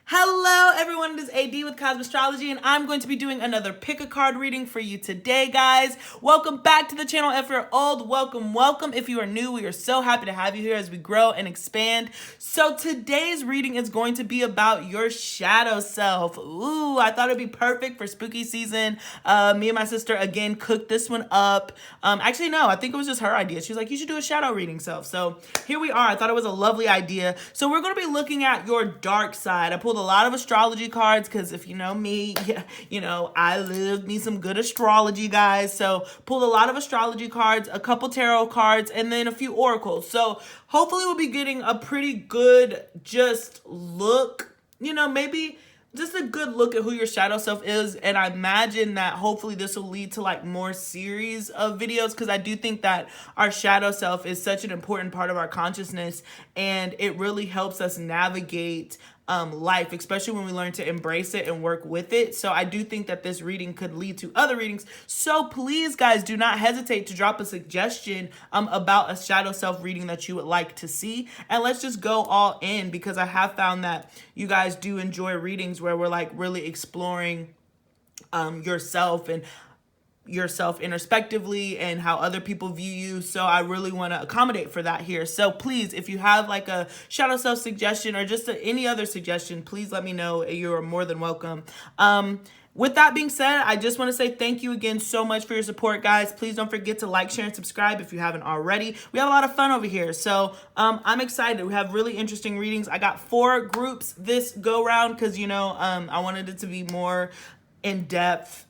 Hello everyone, it is AD with Cosmic Astrology, and I'm going to be doing another pick a card reading for you today, guys. Welcome back to the channel. If you're old, welcome. If you are new, we are so happy to have you here as we grow and expand. So today's reading is going to be about your shadow self. Ooh, I thought it'd be perfect for spooky season. Me and my sister again cooked this one up. Actually, no, I think it was just her idea. She was like, you should do a shadow reading self. So here we are. I thought it was a lovely idea. So we're going to be looking at your dark side. I pulled a lot of astrology cards because if you know me, I love me some good astrology, guys. So pulled a lot of astrology cards, a couple tarot cards, and then a few oracles. So hopefully we'll be getting a pretty good just look, maybe just a good look at who your shadow self is. And I imagine that hopefully this will lead to like more series of videos, because I do think that our shadow self is such an important part of our consciousness, and it really helps us navigate life, especially when we learn to embrace it and work with it. So I do think that this reading could lead to other readings. So please, guys, do not hesitate to drop a suggestion about a shadow self reading that you would like to see. And let's just go all in, because I have found that you guys do enjoy readings where we're like really exploring yourself and yourself introspectively and how other people view you. So I really want to accommodate for that here. So please, if you have like a shadow self suggestion or just any other suggestion, please let me know. You are more than welcome. With that being said, I just want to say thank you again so much for your support, guys. Please don't forget to like, share, and subscribe if you haven't already. We have a lot of fun over here. So I'm excited. We have really interesting readings. I got 4 groups this go round because, I wanted it to be more in depth.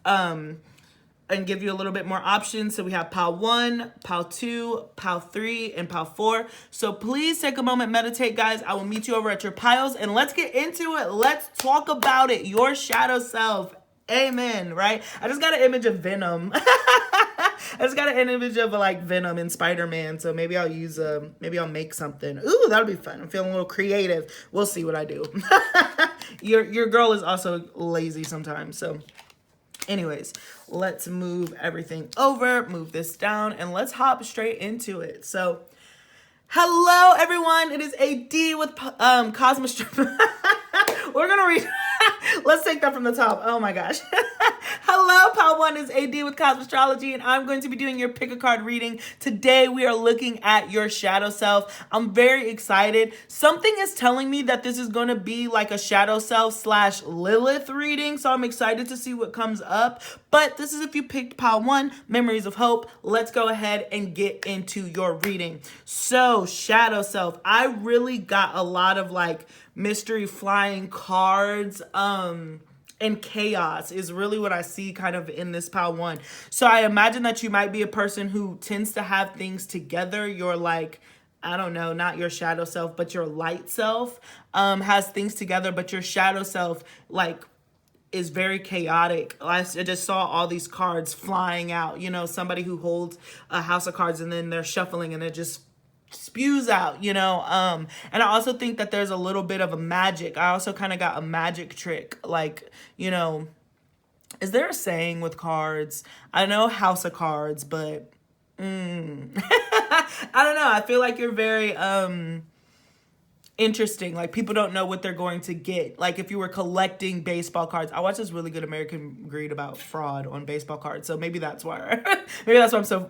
And give you a little bit more options. So we have pile 1, pile 2, pile 3, and pile 4. So please take a moment, meditate, guys. I will meet you over at your piles, and let's get into it. Let's talk about it. Your shadow self. Amen, right? I just got an image of Venom. I just got an image of like Venom in Spider-Man. So maybe I'll use maybe I'll make something. Ooh, that'll be fun. I'm feeling a little creative. We'll see what I do. Your girl is also lazy sometimes, so anyways, let's move everything over, move this down, and let's hop straight into it. So, hello everyone, it is AD with Cosmic. We're gonna read. Let's take that from the top. Oh my gosh. Hello, pile 1 is AD with Cosmic Astrology, and I'm going to be doing your pick a card reading. Today, we are looking at your shadow self. I'm very excited. Something is telling me that this is going to be like a shadow self / Lilith reading, so I'm excited to see what comes up. But this is if you picked pile 1, Memories of Hope. Let's go ahead and get into your reading. So, shadow self. I really got a lot of like mystery flying cards, and chaos is really what I see kind of in this pile 1. So I imagine that you might be a person who tends to have things together. You're like, I don't know, not your shadow self, but your light self has things together, but your shadow self like is very chaotic. I just saw all these cards flying out, somebody who holds a house of cards and then they're shuffling and it just spews out, and I also think that there's a little bit of a magic. I also kind of got a magic trick, like, is there a saying with cards? I know house of cards, but I don't know. I feel like you're very interesting. Like, people don't know what they're going to get. Like, if you were collecting baseball cards, I watched this really good American Greed about fraud on baseball cards, so maybe that's why maybe that's why I'm so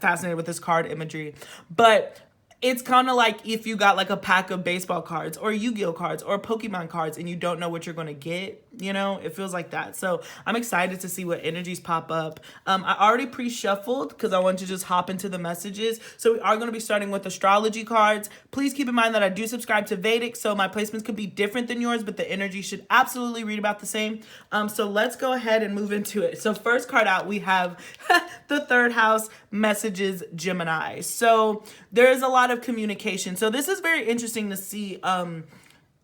fascinated with this card imagery. But it's kind of like if you got like a pack of baseball cards or Yu-Gi-Oh cards or Pokemon cards and you don't know what you're going to get, it feels like that. So I'm excited to see what energies pop up. I already pre-shuffled because I want to just hop into the messages. So we are going to be starting with astrology cards. Please keep in mind that I do subscribe to Vedic, so my placements could be different than yours, but the energy should absolutely read about the same. So let's go ahead and move into it. So first card out, we have the 3rd house, messages, Gemini. So there is a lot of communication. So this is very interesting to see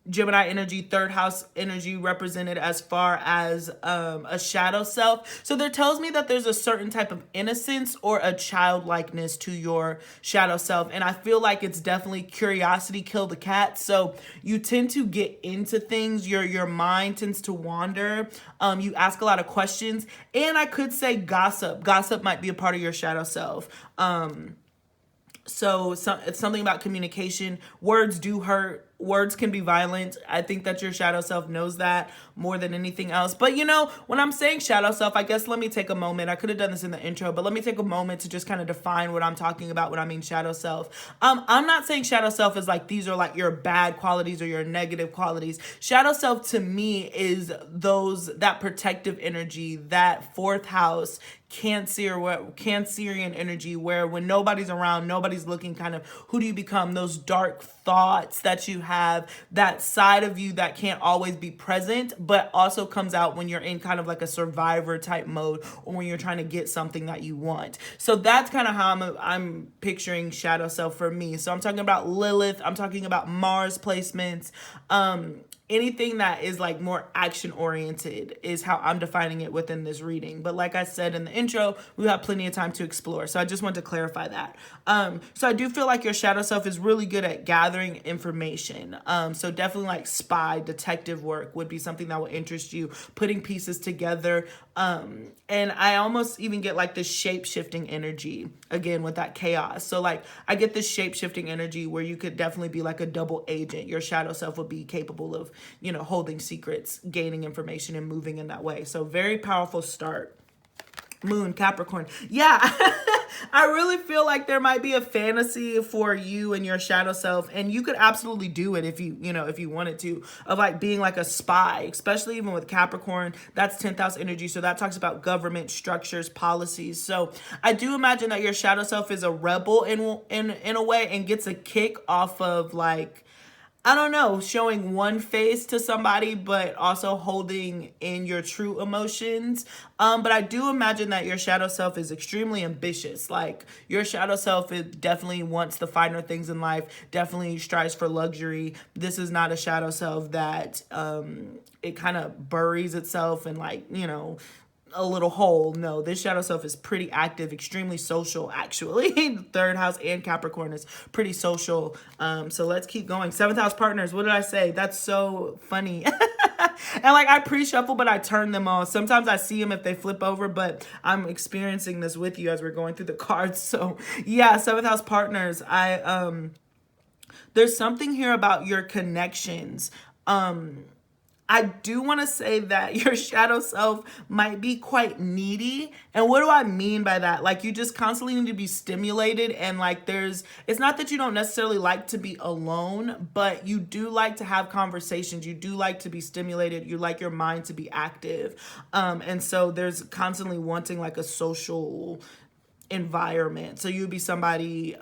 Gemini energy, 3rd house energy represented as far as a shadow self. So there tells me that there's a certain type of innocence or a childlikeness to your shadow self. And I feel like it's definitely curiosity killed the cat. So you tend to get into things. Your mind tends to wander. You ask a lot of questions. And I could say gossip. Gossip might be a part of your shadow self. So it's something about communication. Words do hurt. words can be violent. I think that your shadow self knows that more than anything else. But you know, when I'm saying shadow self, I guess let me take a moment. I could have done this in the intro, but let me take a moment to just kind of define what I'm talking about when I mean shadow self. I'm not saying shadow self is like these are like your bad qualities or your negative qualities. Shadow self to me is that protective energy, that fourth house, Cancerian energy, where when nobody's around, nobody's looking, kind of who do you become? Those dark thoughts that you have, that side of you that can't always be present, but also comes out when you're in kind of like a survivor type mode, or when you're trying to get something that you want. So that's kind of how I'm picturing shadow self for me. So I'm talking about Lilith, I'm talking about Mars placements, anything that is like more action oriented is how I'm defining it within this reading. But like I said in the intro, we have plenty of time to explore. So I just want to clarify that. So I do feel like your shadow self is really good at gathering information. So definitely like spy, detective work would be something that would interest you, putting pieces together. And I almost even get like this shape-shifting energy again with that chaos. So like I get this shape-shifting energy where you could definitely be like a double agent. Your shadow self would be capable of, you know, holding secrets, gaining information, and moving in that way. So very powerful start. Moon, Capricorn. Yeah, I really feel like there might be a fantasy for you and your shadow self, and you could absolutely do it if if you wanted to, of like being like a spy, especially even with Capricorn. That's 10th house energy, so that talks about government structures, policies. So I do imagine that your shadow self is a rebel in a way, and gets a kick off of like, I don't know, showing one face to somebody, but also holding in your true emotions. But I do imagine that your shadow self is extremely ambitious. Like your shadow self, it definitely wants the finer things in life, definitely strives for luxury. This is not a shadow self that it kind of buries itself in like, a little hole. No, this shadow self is pretty active, extremely social, actually. Third house and Capricorn is pretty social. So let's keep going. 7th house partners. What did I say? That's so funny. And like I pre-shuffle, but I turn them on. Sometimes I see them if they flip over, but I'm experiencing this with you as we're going through the cards. So yeah, 7th house partners. There's something here about your connections. I do want to say that your shadow self might be quite needy. And what do I mean by that? Like you just constantly need to be stimulated, and like it's not that you don't necessarily like to be alone, but you do like to have conversations. You do like to be stimulated. You like your mind to be active. And so there's constantly wanting like a social environment. So you'd be somebody,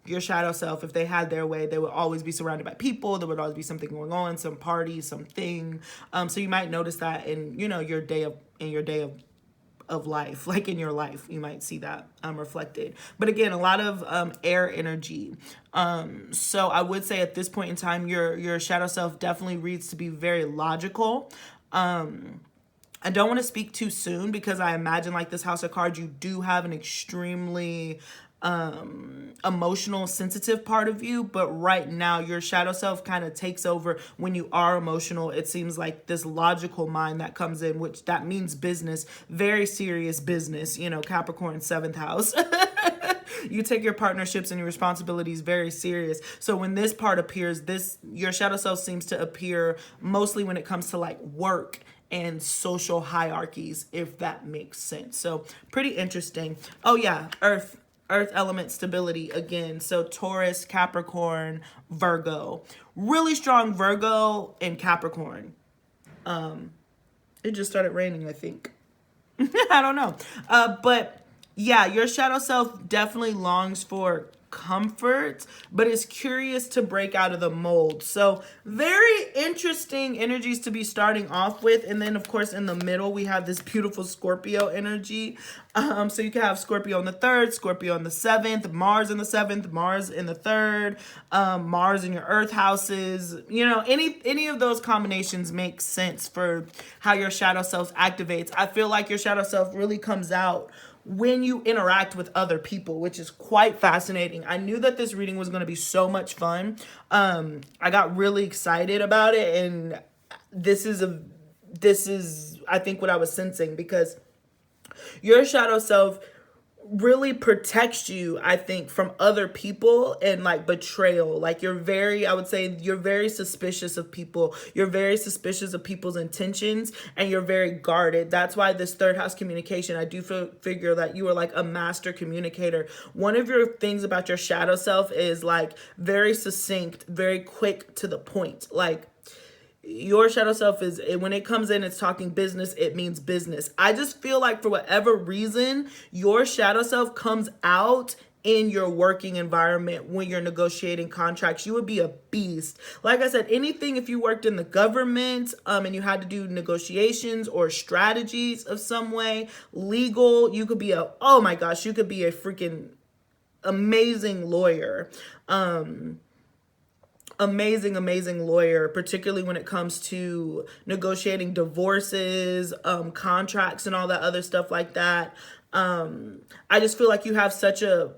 your shadow self, if they had their way, they would always be surrounded by people. There would always be something going on, some party, something. So you might notice that in, your day of life, like in your life, you might see that reflected. But again, a lot of air energy. So I would say at this point in time, your shadow self definitely reads to be very logical. I don't want to speak too soon because I imagine like this house of cards, you do have an extremely emotional, sensitive part of you, but right now your shadow self kind of takes over when you are emotional. It seems like this logical mind that comes in, which that means business, very serious business, Capricorn 7th house. You take your partnerships and your responsibilities very serious. So when this part appears, your shadow self seems to appear mostly when it comes to like work and social hierarchies, if that makes sense. So pretty interesting. Oh yeah, Earth element stability again. So Taurus, Capricorn, Virgo. Really strong Virgo and Capricorn. It just started raining, I think. I don't know. But yeah, your shadow self definitely longs for comfort, but is curious to break out of the mold. So very interesting energies to be starting off with. And then of course in the middle we have this beautiful Scorpio energy. So you can have Scorpio in the 3rd, Scorpio in the 7th, Mars in the 7th, Mars in the 3rd, Mars in your Earth houses. Any of those combinations make sense for how your shadow self activates. I feel like your shadow self really comes out when you interact with other people, which is quite fascinating. I knew that this reading was going to be so much fun. I got really excited about it, and this is I think what I was sensing, because your shadow self really protects you, I think, from other people and like betrayal. Like I would say you're very suspicious of people. You're very suspicious of people's intentions, and you're very guarded. That's why this third house communication, I do figure that you are like a master communicator. One of your things about your shadow self is like very succinct, very quick to the point. Like, your shadow self is, when it comes in, it's talking business, it means business. I just feel like for whatever reason, your shadow self comes out in your working environment when you're negotiating contracts. You would be a beast. Like I said, anything, if you worked in the government and you had to do negotiations or strategies of some way, legal, you could be oh my gosh, you could be a freaking amazing lawyer. Amazing lawyer, particularly when it comes to negotiating divorces, contracts, and all that other stuff like that. I just feel like you have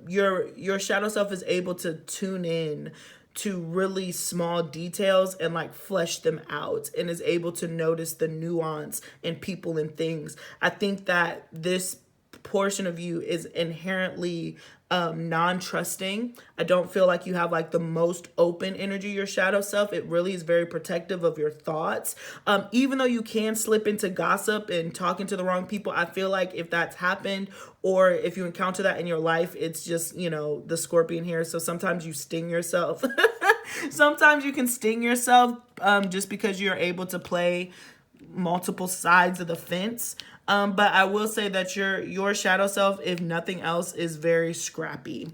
your shadow self is able to tune in to really small details and like flesh them out, and is able to notice the nuance in people and things. I think that this portion of you is inherently non-trusting. I don't feel like you have like the most open energy, your shadow self. It really is very protective of your thoughts. Even though you can slip into gossip and talking to the wrong people, I feel like if that's happened, or if you encounter that in your life, it's just, the Scorpion here. So sometimes you sting yourself. Sometimes you can sting yourself just because you're able to play multiple sides of the fence. But I will say that your shadow self, if nothing else, is very scrappy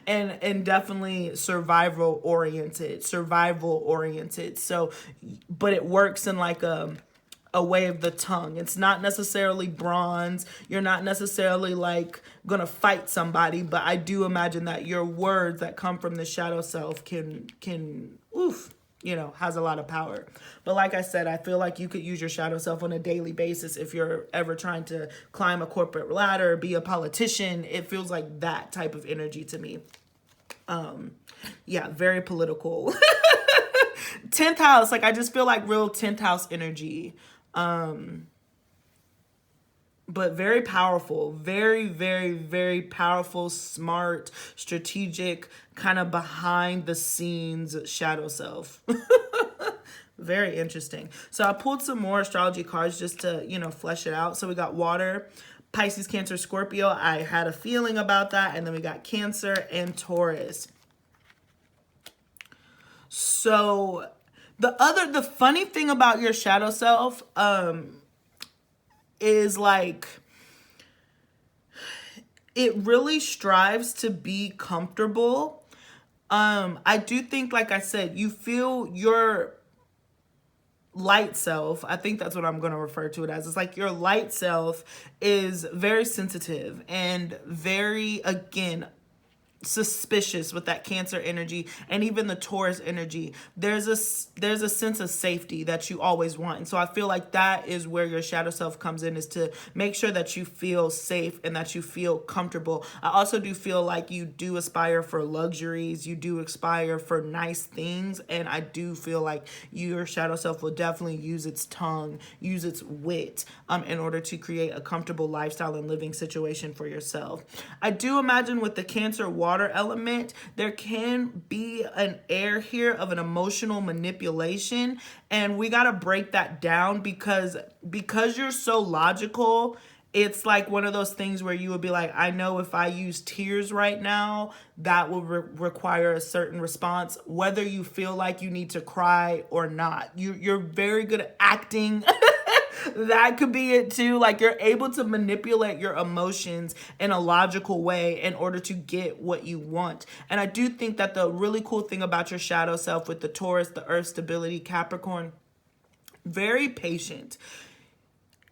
and definitely survival oriented. So, but it works in like a way of the tongue. It's not necessarily bronze. You're not necessarily like gonna fight somebody, but I do imagine that your words that come from the shadow self can has a lot of power. But like I said, I feel like you could use your shadow self on a daily basis if you're ever trying to climb a corporate ladder, be a politician. It feels like that type of energy to me. Very political. 10th house, like I just feel like real 10th house energy. But very powerful, very powerful, smart, strategic, kind of behind the scenes shadow self. Very interesting. So I pulled some more astrology cards just to, flesh it out. So we got water, Pisces, Cancer, Scorpio. I had a feeling about that. And then we got Cancer and Taurus. So the funny thing about your shadow self, is like it really strives to be comfortable. I do think, like I said, you feel your light self. I think that's what I'm going to refer to it as. It's like your light self is very sensitive and very, again, suspicious with that Cancer energy, and even the Taurus energy. There's a sense of safety that you always want, and so I feel like that is where your shadow self comes in, is to make sure that you feel safe and that you feel comfortable. I also do feel like you do aspire for luxuries, you do aspire for nice things, and I do feel like your shadow self will definitely use its tongue, use its wit in order to create a comfortable lifestyle and living situation for yourself. I do imagine with the Cancer water element, there can be an air here of an emotional manipulation, and we got to break that down because you're so logical. It's like one of those things where you would be like, I know if I use tears right now, that will require a certain response, whether you feel like you need to cry or not. You're very good at acting. That could be it too. Like, you're able to manipulate your emotions in a logical way in order to get what you want. And I do think that the really cool thing about your shadow self with the Taurus, the Earth stability, Capricorn, very patient.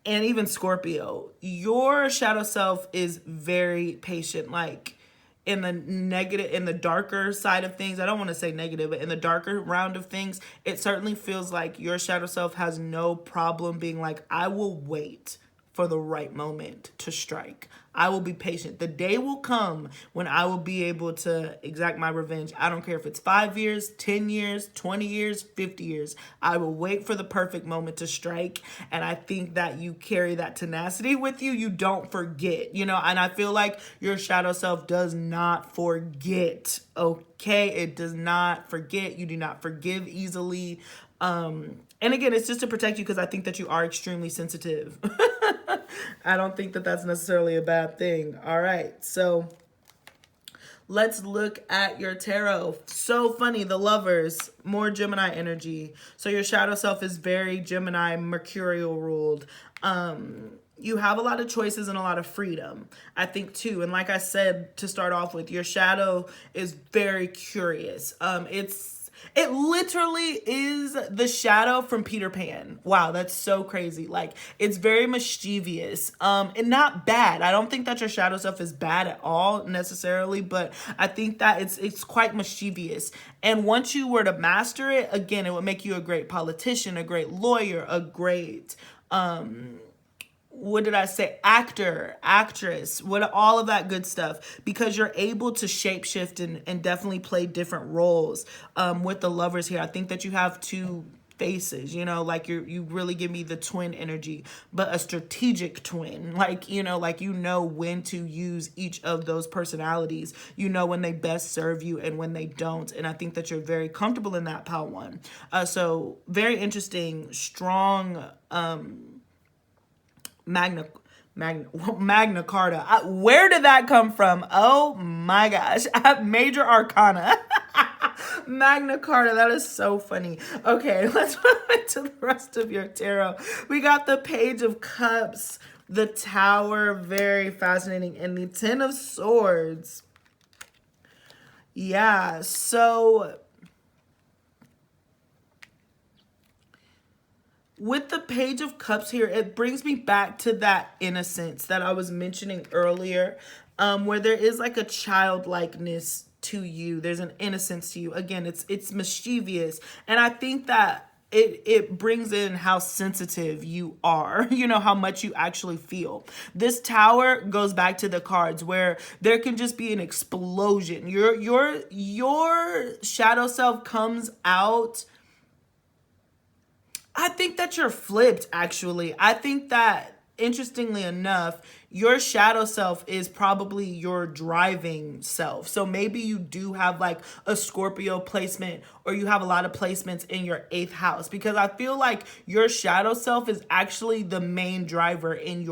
And even Scorpio, your shadow self is very patient. Like, in the darker side of things, I don't want to say negative, but in the darker round of things, it certainly feels like your shadow self has no problem being like, I will wait for the right moment to strike. I will be patient. The day will come when I will be able to exact my revenge. I don't care if it's 5 years, 10 years, 20 years, 50 years. I will wait for the perfect moment to strike. And I think that you carry that tenacity with you. You don't forget, you know, and I feel like your shadow self does not forget. Okay. It does not forget. You do not forgive easily. And again, it's just to protect you because I think that you are extremely sensitive. I don't think that that's necessarily a bad thing. All right, so let's look at your tarot. So funny, the Lovers, more Gemini energy. So your shadow self is very Gemini, Mercurial ruled. You have a lot of choices and a lot of freedom, I think, too. And like I said, to start off with, your shadow is very curious. It literally is the shadow from Peter Pan. Wow, that's so crazy. Like, it's very mischievous, and not bad. I don't think that your shadow self is bad at all necessarily, but I think that it's quite mischievous. And once you were to master it, again, it would make you a great politician, a great lawyer, a great, what did I say? Actor, actress, all of that good stuff, because you're able to shapeshift and definitely play different roles with the Lovers here. I think that you have two faces, you know, like you really give me the twin energy, but a strategic twin, like, you know when to use each of those personalities, you know, when they best serve you and when they don't. And I think that you're very comfortable in that, Pal One. So very interesting, strong, Magna Carta. Where did that come from? Oh my gosh. Major Arcana. Magna Carta. That is so funny. Okay, let's move into the rest of your tarot. We got the Page of Cups, the Tower, very fascinating, and the Ten of Swords. Yeah, so with the Page of Cups here, it brings me back to that innocence that I was mentioning earlier, where there is like a childlikeness to you. There's an innocence to you. Again, it's mischievous. And I think that it brings in how sensitive you are, you know, how much you actually feel. This Tower goes back to the cards where there can just be an explosion. Your shadow self comes out. I think that you're flipped, actually. I think that, interestingly enough, your shadow self is probably your driving self. So maybe you do have like a Scorpio placement, or you have a lot of placements in your 8th house, because I feel like your shadow self is actually the main driver in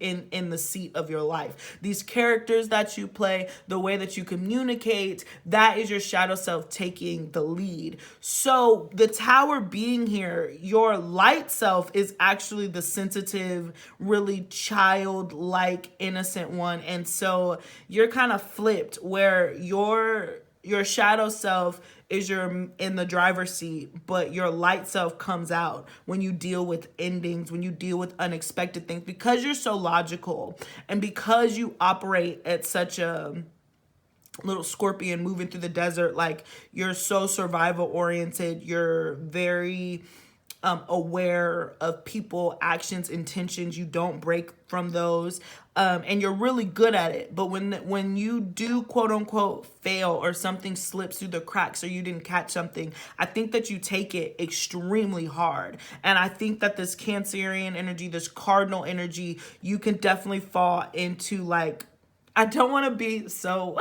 in the seat of your life. These characters that you play, the way that you communicate, that is your shadow self taking the lead. So the Tower being here, your light self is actually the sensitive, really childlike, innocent one. And so you're kind of flipped, where your shadow self is in the driver's seat, but your light self comes out when you deal with endings, when you deal with unexpected things, because you're so logical and because you operate at such a little scorpion moving through the desert. Like, you're so survival oriented. You're very aware of people, actions, intentions. You don't break from those, and you're really good at it. But when you do, quote unquote, fail, or something slips through the cracks, or you didn't catch something, I think that you take it extremely hard. And I think that this Cancerian energy, this cardinal energy, you can definitely fall into, like, I don't want to be so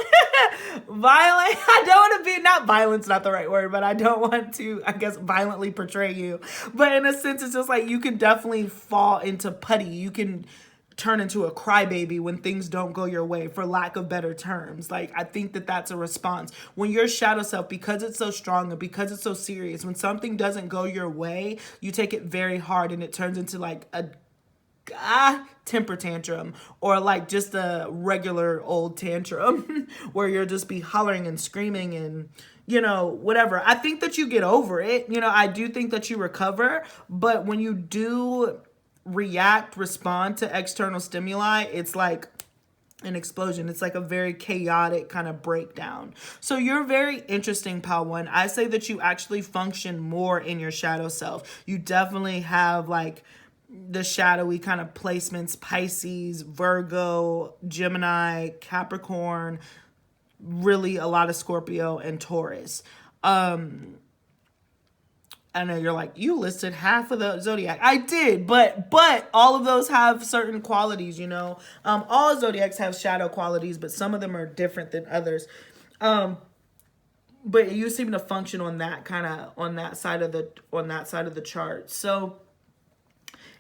violent. I don't want to be, not violence, not the right word, but I don't want to, I guess, violently portray you. But in a sense, it's just like you can definitely fall into putty. You can turn into a crybaby when things don't go your way, for lack of better terms. Like, I think that that's a response. When your shadow self, because it's so strong and because it's so serious, when something doesn't go your way, you take it very hard, and it turns into like a temper tantrum, or like just a regular old tantrum where you'll just be hollering and screaming and, you know, whatever. I think that you get over it. You know, I do think that you recover, but when you do respond to external stimuli, it's like an explosion. It's like a very chaotic kind of breakdown. So you're very interesting, Pal One. I say that you actually function more in your shadow self. You definitely have like the shadowy kind of placements: Pisces, Virgo, Gemini, Capricorn, really a lot of Scorpio and Taurus. I know you're like, you listed half of the zodiac. I did, but all of those have certain qualities, you know. All zodiacs have shadow qualities, but some of them are different than others. But you seem to function on that kind of on that side of the chart. So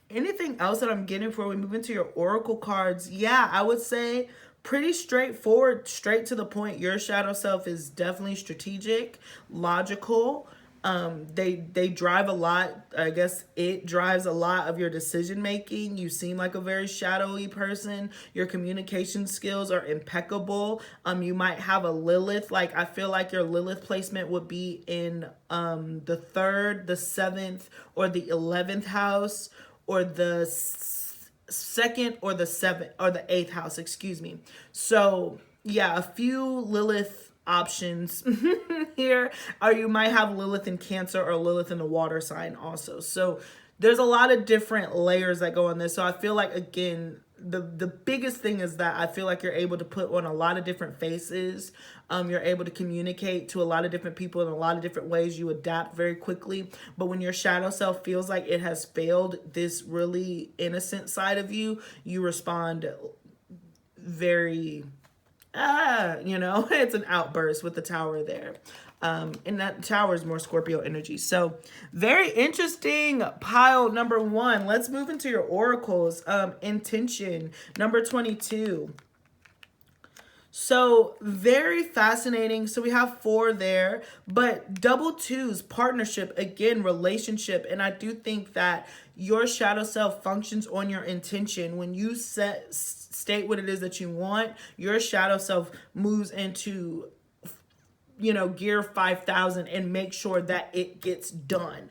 anything else that I'm getting before we move into your oracle cards? Yeah, I would say pretty straightforward, straight to the point. Your shadow self is definitely strategic, logical. They drive a lot. I guess it drives a lot of your decision making. You seem like a very shadowy person. Your communication skills are impeccable. You might have a Lilith. Like, I feel like your Lilith placement would be in the 3rd, the 7th, or the 11th house, or the 2nd, or the 7th, or the 8th house, excuse me. So yeah, a few Lilith options here, or you might have Lilith in Cancer or Lilith in the water sign also. So there's a lot of different layers that go on this. So I feel like, again, the biggest thing is that I feel like you're able to put on a lot of different faces. You're able to communicate to a lot of different people in a lot of different ways. You adapt very quickly. But when your shadow self feels like it has failed this really innocent side of you, you respond very you know, it's an outburst with the Tower there. And that Tower is more Scorpio energy. So very interesting pile number 1. Let's move into your oracles. Intention number 22. So very fascinating. So we have 4 there, but double 2s, partnership, again, relationship. And I do think that your shadow self functions on your intention. When you state what it is that you want, your shadow self moves into, you know, gear 5,000 and make sure that it gets done.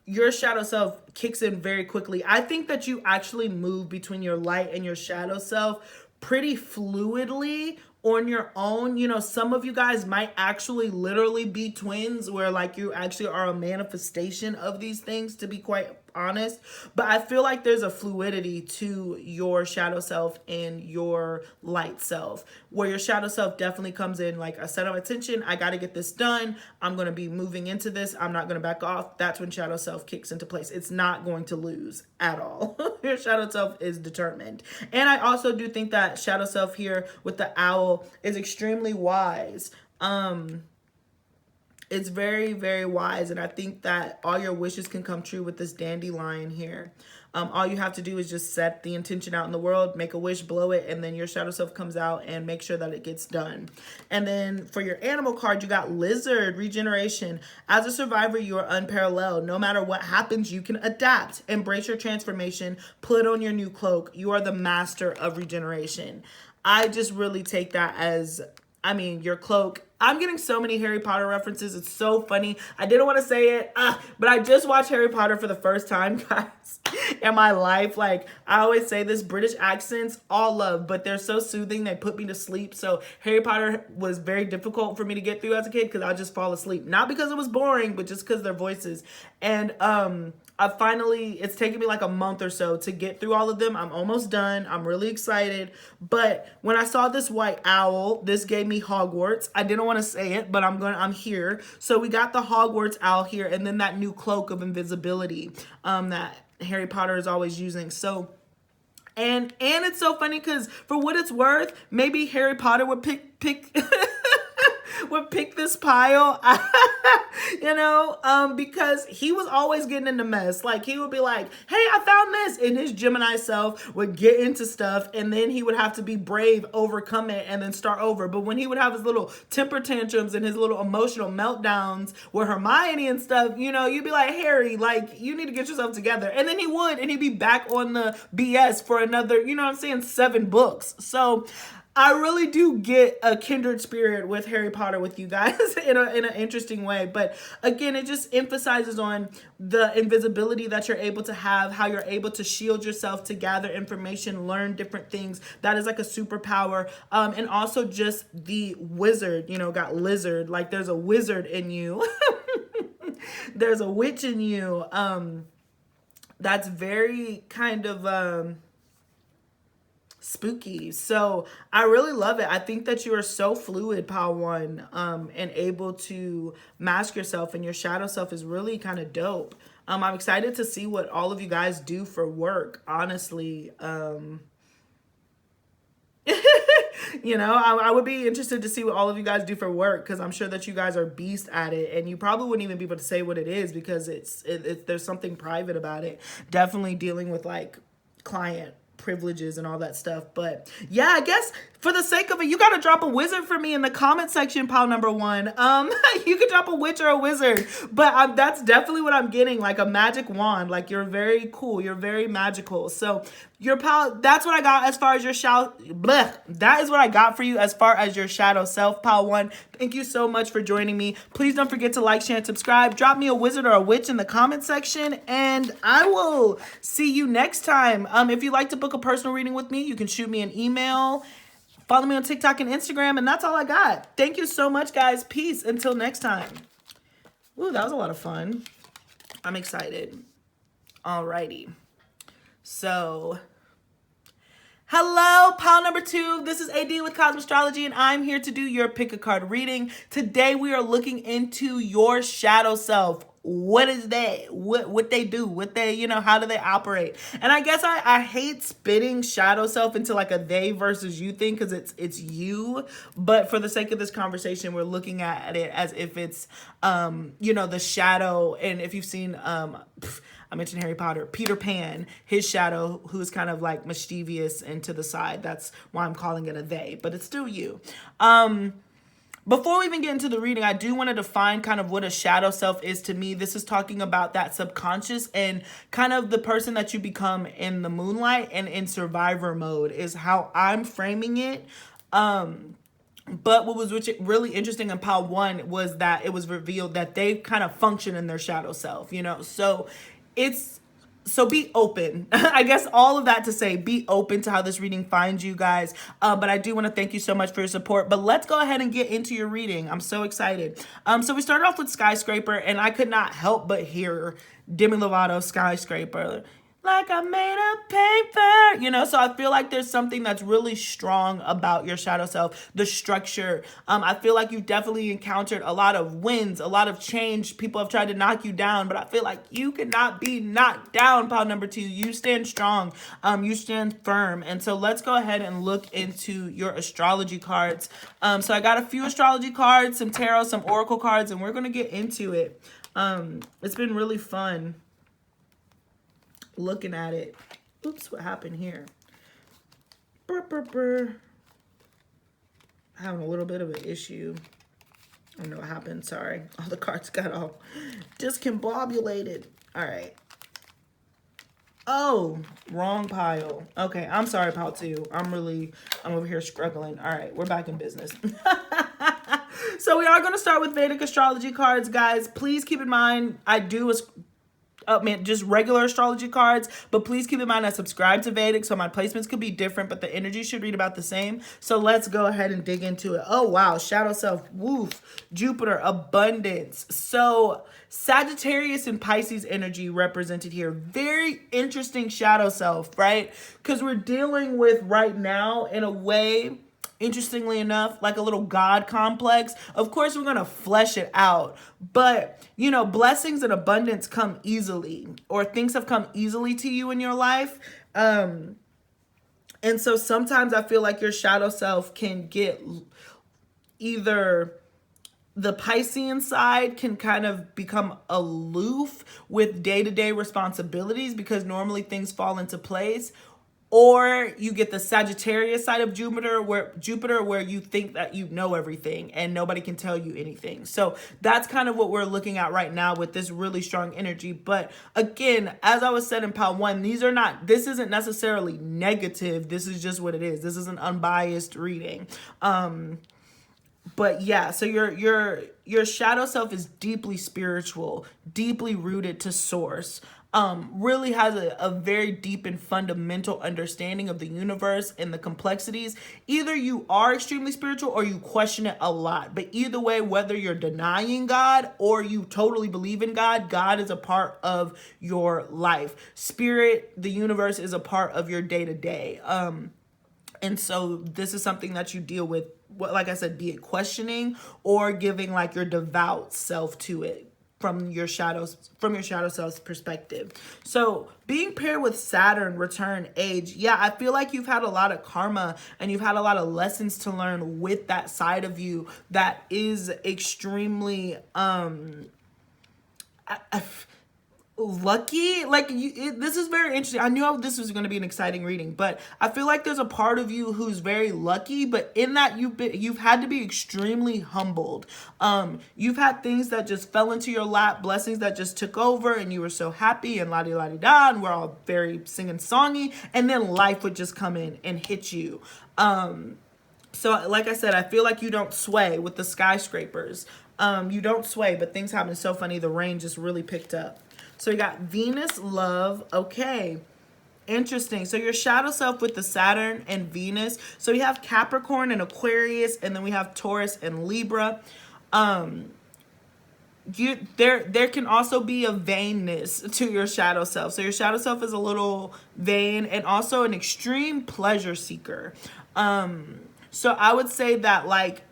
Your shadow self kicks in very quickly. I think that you actually move between your light and your shadow self pretty fluidly on your own. You know, some of you guys might actually literally be twins, where like you actually are a manifestation of these things, to be quite honest. But I feel like there's a fluidity to your shadow self and your light self, where your shadow self definitely comes in like a set of attention. I got to get this done. I'm going to be moving into this. I'm not going to back off. That's when shadow self kicks into place. It's not going to lose at all. Your shadow self is determined. And I also do think that shadow self here with the owl is extremely wise. It's very, very wise. And I think that all your wishes can come true with this dandelion here. All you have to do is just set the intention out in the world, make a wish, blow it, and then your shadow self comes out and make sure that it gets done. And then for your animal card, you got lizard, regeneration. As a survivor, you are unparalleled. No matter what happens, you can adapt. Embrace your transformation. Put on your new cloak. You are the master of regeneration. I just really take that as, I mean, your cloak. I'm getting so many Harry Potter references. It's so funny. I didn't want to say it, but I just watched Harry Potter for the first time, guys, in my life. Like, I always say this, British accents, all love, but they're so soothing. They put me to sleep. So Harry Potter was very difficult for me to get through as a kid because I'd just fall asleep. Not because it was boring, but just because of their voices. And it's taken me like a month or so to get through all of them. I'm almost done. I'm really excited. But when I saw this white owl, this gave me Hogwarts. I didn't want to say it, but I'm here. So we got the Hogwarts owl here, and then that new cloak of invisibility that Harry Potter is always using. So and it's so funny because for what it's worth, maybe Harry Potter would pick would pick this pile, you know, because he was always getting into mess. Like, he would be like, hey, I found this. And his Gemini self would get into stuff, and then he would have to be brave, overcome it, and then start over. But when he would have his little temper tantrums and his little emotional meltdowns with Hermione and stuff, you know, you'd be like, Harry, like, you need to get yourself together. And then he would, and he'd be back on the BS for another, you know what I'm saying, 7 books. So I really do get a kindred spirit with Harry Potter with you guys in an interesting way. But again, it just emphasizes on the invisibility that you're able to have, how you're able to shield yourself to gather information, learn different things. That is like a superpower. And also just the wizard, you know, got lizard, like there's a wizard in you. There's a witch in you. that's very kind of spooky. So I really love it. I think that you are so fluid, Pile One, and able to mask yourself, and your shadow self is really kind of dope. I'm excited to see what all of you guys do for work, honestly. You know, I would be interested to see what all of you guys do for work, because I'm sure that you guys are beast at it, and you probably wouldn't even be able to say what it is, because there's something private about it. Definitely dealing with like client privileges and all that stuff. But yeah, I guess for the sake of it, you gotta drop a wizard for me in the comment section, Pile number one. You could drop a witch or a wizard, but that's definitely what I'm getting, like a magic wand. Like, you're very cool, you're very magical. So your pile, that's what I got as far as your shadow. That is what I got for you as far as your shadow self, Pile One. Thank you so much for joining me. Please don't forget to like, share, and subscribe. Drop me a wizard or a witch in the comment section, and I will see you next time. If you'd like to book a personal reading with me, you can shoot me an email. Follow me on TikTok and Instagram, and that's all I got. Thank you so much, guys. Peace. Until next time. Ooh, that was a lot of fun. I'm excited. Alrighty. So, hello, Pile number two. This is AD with Cosmostrology, and I'm here to do your pick a card reading. Today, we are looking into your shadow self. What is that? What they do? What they, you know, how do they operate? And I guess I hate spitting shadow self into like a they versus you thing, because it's you. But for the sake of this conversation, we're looking at it as if it's you know, the shadow. And if you've seen I mentioned Harry Potter, Peter Pan, his shadow, who's kind of like mischievous and to the side. That's why I'm calling it a they, but it's still you. Before we even get into the reading, I do want to define kind of what a shadow self is to me. This is talking about that subconscious and kind of the person that you become in the moonlight and in survivor mode is how I'm framing it. But what was really interesting in Pile One was that it was revealed that they kind of function in their shadow self, you know? So be open. I guess all of that to say, be open to how this reading finds you guys. But I do want to thank you so much for your support. But let's go ahead and get into your reading. I'm so excited. So we started off with Skyscraper, and I could not help but hear Demi Lovato, Skyscraper. Like I made of paper, you know? So I feel like there's something that's really strong about your shadow self, the structure. I feel like you've definitely encountered a lot of wins, a lot of change. People have tried to knock you down, but I feel like you cannot be knocked down, Pile number two. You stand strong, you stand firm. And so let's go ahead and look into your astrology cards. So I got a few astrology cards, some tarot, some oracle cards, and we're gonna get into it. It's been really fun looking at it. Oops, what happened here? Having a little bit of an issue. I don't know what happened. Sorry. All the cards got all discombobulated. All right. Oh, wrong pile. Okay, I'm sorry, Pile 2. I'm over here struggling. All right, we're back in business. So we are going to start with Vedic Astrology cards, guys. Please keep in mind, I do just regular astrology cards, but please keep in mind I subscribe to Vedic, so my placements could be different, but the energy should read about the same. So let's go ahead and dig into it. Oh wow, shadow self, woof, Jupiter, abundance. So Sagittarius and Pisces energy represented here. Very interesting shadow self, right? Because we're dealing with right now, in a way, interestingly enough, like a little God complex. Of course, we're going to flesh it out. But, you know, blessings and abundance come easily, or things have come easily to you in your life. And so sometimes I feel like your shadow self can get either the Piscean side can kind of become aloof with day-to-day responsibilities because normally things fall into place. Or you get the Sagittarius side of Jupiter where you think that you know everything and nobody can tell you anything. So that's kind of what we're looking at right now with this really strong energy. But again, as I was said in Pile 1, this isn't necessarily negative. This is just what it is. This is an unbiased reading. But yeah, so your shadow self is deeply spiritual, deeply rooted to source. Really has a very deep and fundamental understanding of the universe and the complexities. Either you are extremely spiritual or you question it a lot. But either way, whether you're denying God or you totally believe in God, God is a part of your life. Spirit, the universe is a part of your day to day. And so this is something that you deal with, like I said, be it questioning or giving like your devout self to it from your shadow self's perspective. So being paired with Saturn return age, yeah, I feel like you've had a lot of karma and you've had a lot of lessons to learn with that side of you that is extremely lucky. Like this is very interesting. I knew this was going to be an exciting reading, but I feel like there's a part of you who's very lucky, but in that you've had to be extremely humbled. You've had things that just fell into your lap, blessings that just took over, and you were so happy and la di la di da, and we're all very singing songy, and then life would just come in and hit you. So like I said, I feel like you don't sway with the skyscrapers. You don't sway, but things happen. It's so funny. The rain just really picked up. So you got Venus, love. Okay. Interesting. So your shadow self with the Saturn and Venus. So you have Capricorn and Aquarius, and then we have Taurus and Libra. There can also be a vainness to your shadow self. So your shadow self is a little vain and also an extreme pleasure seeker. So I would say that like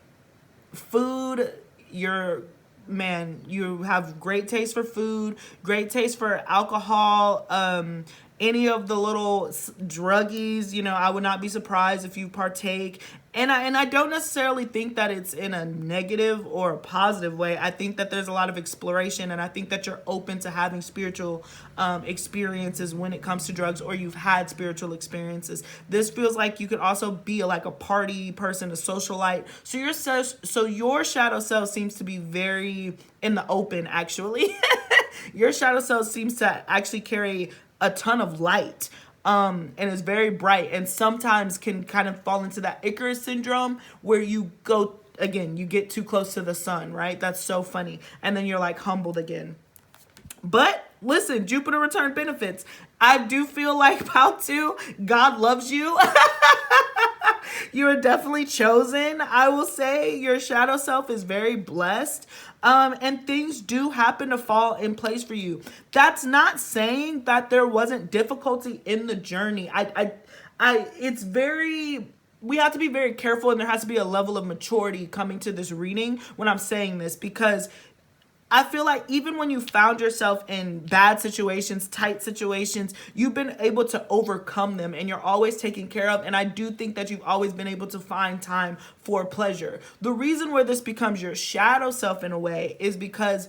food, you have great taste for food, great taste for alcohol, any of the little druggies, I would not be surprised if you partake. And I don't necessarily think that it's in a negative or a positive way. I think that there's a lot of exploration, and I think that you're open to having spiritual experiences when it comes to drugs, or you've had spiritual experiences. This feels like you could also be like a party person, a socialite. So your shadow self seems to be very in the open, actually. Your shadow self seems to actually carry a ton of light. And is very bright, and sometimes can kind of fall into that Icarus syndrome where you get too close to the sun, right? That's so funny. And then you're like humbled again. But listen, Jupiter return benefits. I do feel like God loves you. You are definitely chosen. I will say your shadow self is very blessed. And things do happen to fall in place for you. That's not saying that there wasn't difficulty in the journey. We have to be very careful, and there has to be a level of maturity coming to this reading when I'm saying this, because I feel like even when you found yourself in bad situations, tight situations, you've been able to overcome them, and you're always taken care of. And I do think that you've always been able to find time for pleasure. The reason where this becomes your shadow self in a way is because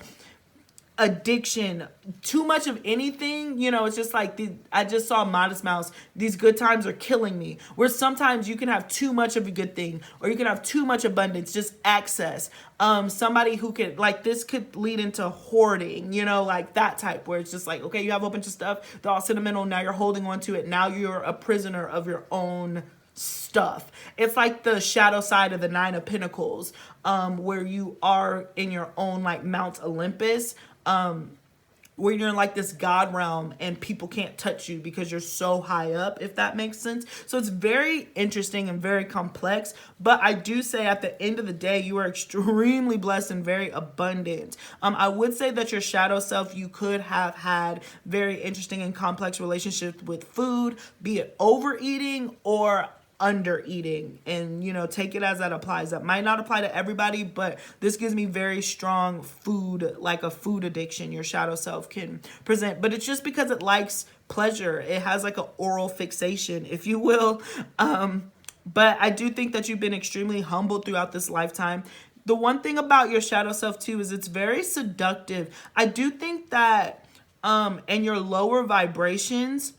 addiction, too much of anything, it's just like I just saw Modest Mouse, these good times are killing me, where sometimes you can have too much of a good thing, or you can have too much abundance, just access. Somebody who could, like, this could lead into hoarding, like that type, where it's just like, okay, you have a bunch of stuff, they're all sentimental, now you're holding on to it, now you're a prisoner of your own stuff. It's like the shadow side of the Nine of Pentacles, where you are in your own like Mount Olympus, where you're in like this God realm and people can't touch you because you're so high up, if that makes sense. So it's very interesting and very complex, but I do say at the end of the day, you are extremely blessed and very abundant. I would say that your shadow self, you could have had very interesting and complex relationships with food, be it overeating or under eating, and take it as that applies. That might not apply to everybody, but this gives me very strong food, like a food addiction your shadow self can present. But it's just because it likes pleasure. It has like an oral fixation, if you will. But I do think that you've been extremely humbled throughout this lifetime. The one thing about your shadow self too is it's very seductive. I do think that in your lower vibrations,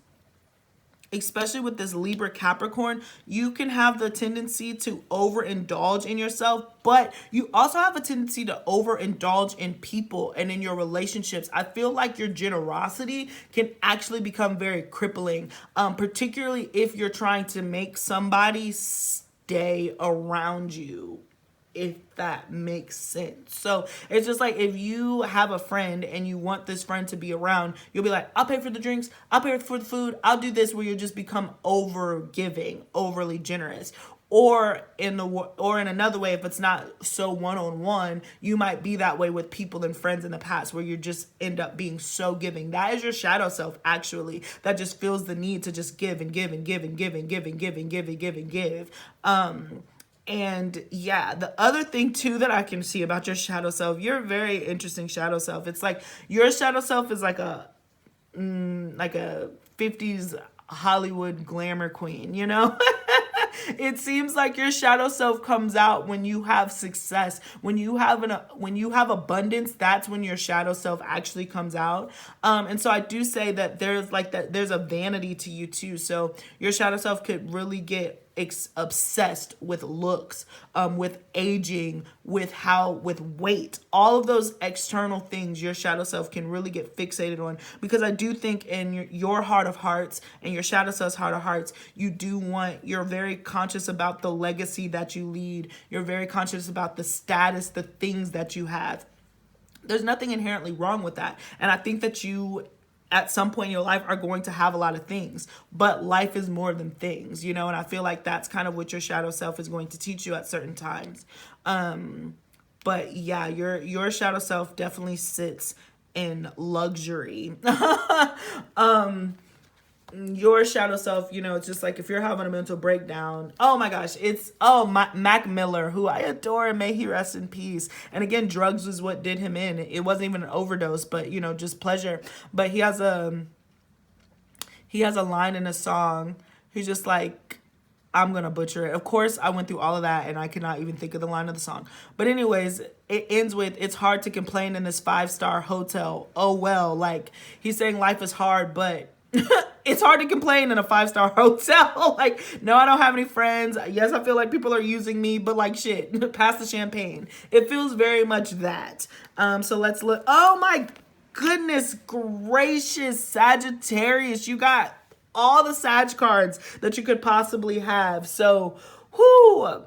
especially with this Libra Capricorn, you can have the tendency to overindulge in yourself, but you also have a tendency to overindulge in people and in your relationships. I feel like your generosity can actually become very crippling, particularly if you're trying to make somebody stay around you. if that makes sense. So it's just like, if you have a friend and you want this friend to be around, you'll be like, I'll pay for the drinks, I'll pay for the food, I'll do this, where you just become over giving, overly generous. Or in another way, if it's not so one-on-one, you might be that way with people and friends in the past, where you just end up being so giving. That is your shadow self, actually, that just feels the need to just give and give and give and give and give and give and give and give and give. And yeah, the other thing too that I can see about your shadow self, you're a very interesting shadow self. It's like your shadow self is like a 50s Hollywood glamour queen, you know? It seems like your shadow self comes out when you have success, when you have abundance. That's when your shadow self actually comes out. And so I do say that there's a vanity to you too. So your shadow self could really get obsessed with looks, with aging, with weight, all of those external things. Your shadow self can really get fixated on, because I do think in your heart of hearts and your shadow self's heart of hearts, you're very conscious about the legacy that you lead. You're very conscious about the status, the things that you have. There's nothing inherently wrong with that. And I think that you, at some point in your life, are going to have a lot of things, but life is more than things, you know? And I feel like that's kind of what your shadow self is going to teach you at certain times. But yeah, your shadow self definitely sits in luxury. Your shadow self, you know, it's just like, if you're having a mental breakdown, oh my gosh, Mac Miller, who I adore, and may he rest in peace. And again, drugs was what did him in. It wasn't even an overdose, but, you know, just pleasure. But he has a line in a song. He's just like, I'm gonna butcher it. Of course, I went through all of that and I cannot even think of the line of the song. But anyways, it ends with, it's hard to complain in this 5-star hotel. Oh well, like, he's saying life is hard, but it's hard to complain in a 5-star hotel. Like, no, I don't have any friends. Yes, I feel like people are using me, but like, shit, pass the champagne. It feels very much that. So let's look. Oh my goodness gracious, Sagittarius, you got all the Sag cards that you could possibly have. So, whoo,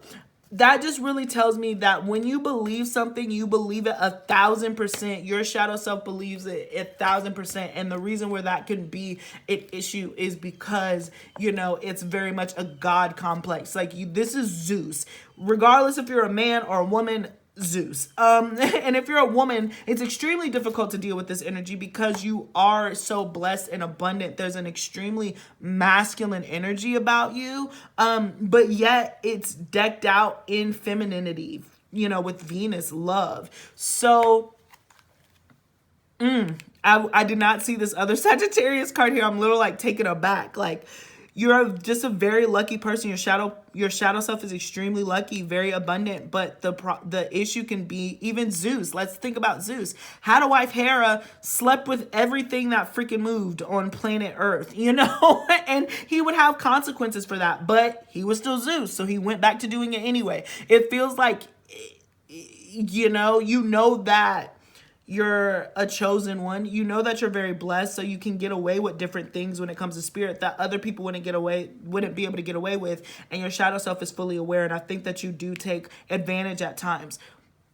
that just really tells me that when you believe something, you believe it 1,000%. Your shadow self believes it 1,000%. And the reason where that can be an issue is because, you know, it's very much a God complex. Like, this is Zeus. Regardless if you're a man or a woman, Zeus. And if you're a woman, it's extremely difficult to deal with this energy because you are so blessed and abundant. There's an extremely masculine energy about you, but yet it's decked out in femininity, you know, with Venus, love. So I did not see this other Sagittarius card here. I'm a little like taken aback. Like, you're just a very lucky person. Your shadow self is extremely lucky, very abundant. But the issue can be even Zeus. Let's think about Zeus. Had a wife, Hera, slept with everything that freaking moved on planet Earth, you know? And he would have consequences for that. But he was still Zeus, so he went back to doing it anyway. It feels like, you know that you're a chosen one. You know that you're very blessed, so you can get away with different things when it comes to spirit that other people wouldn't be able to get away with. And your shadow self is fully aware. And I think that you do take advantage at times.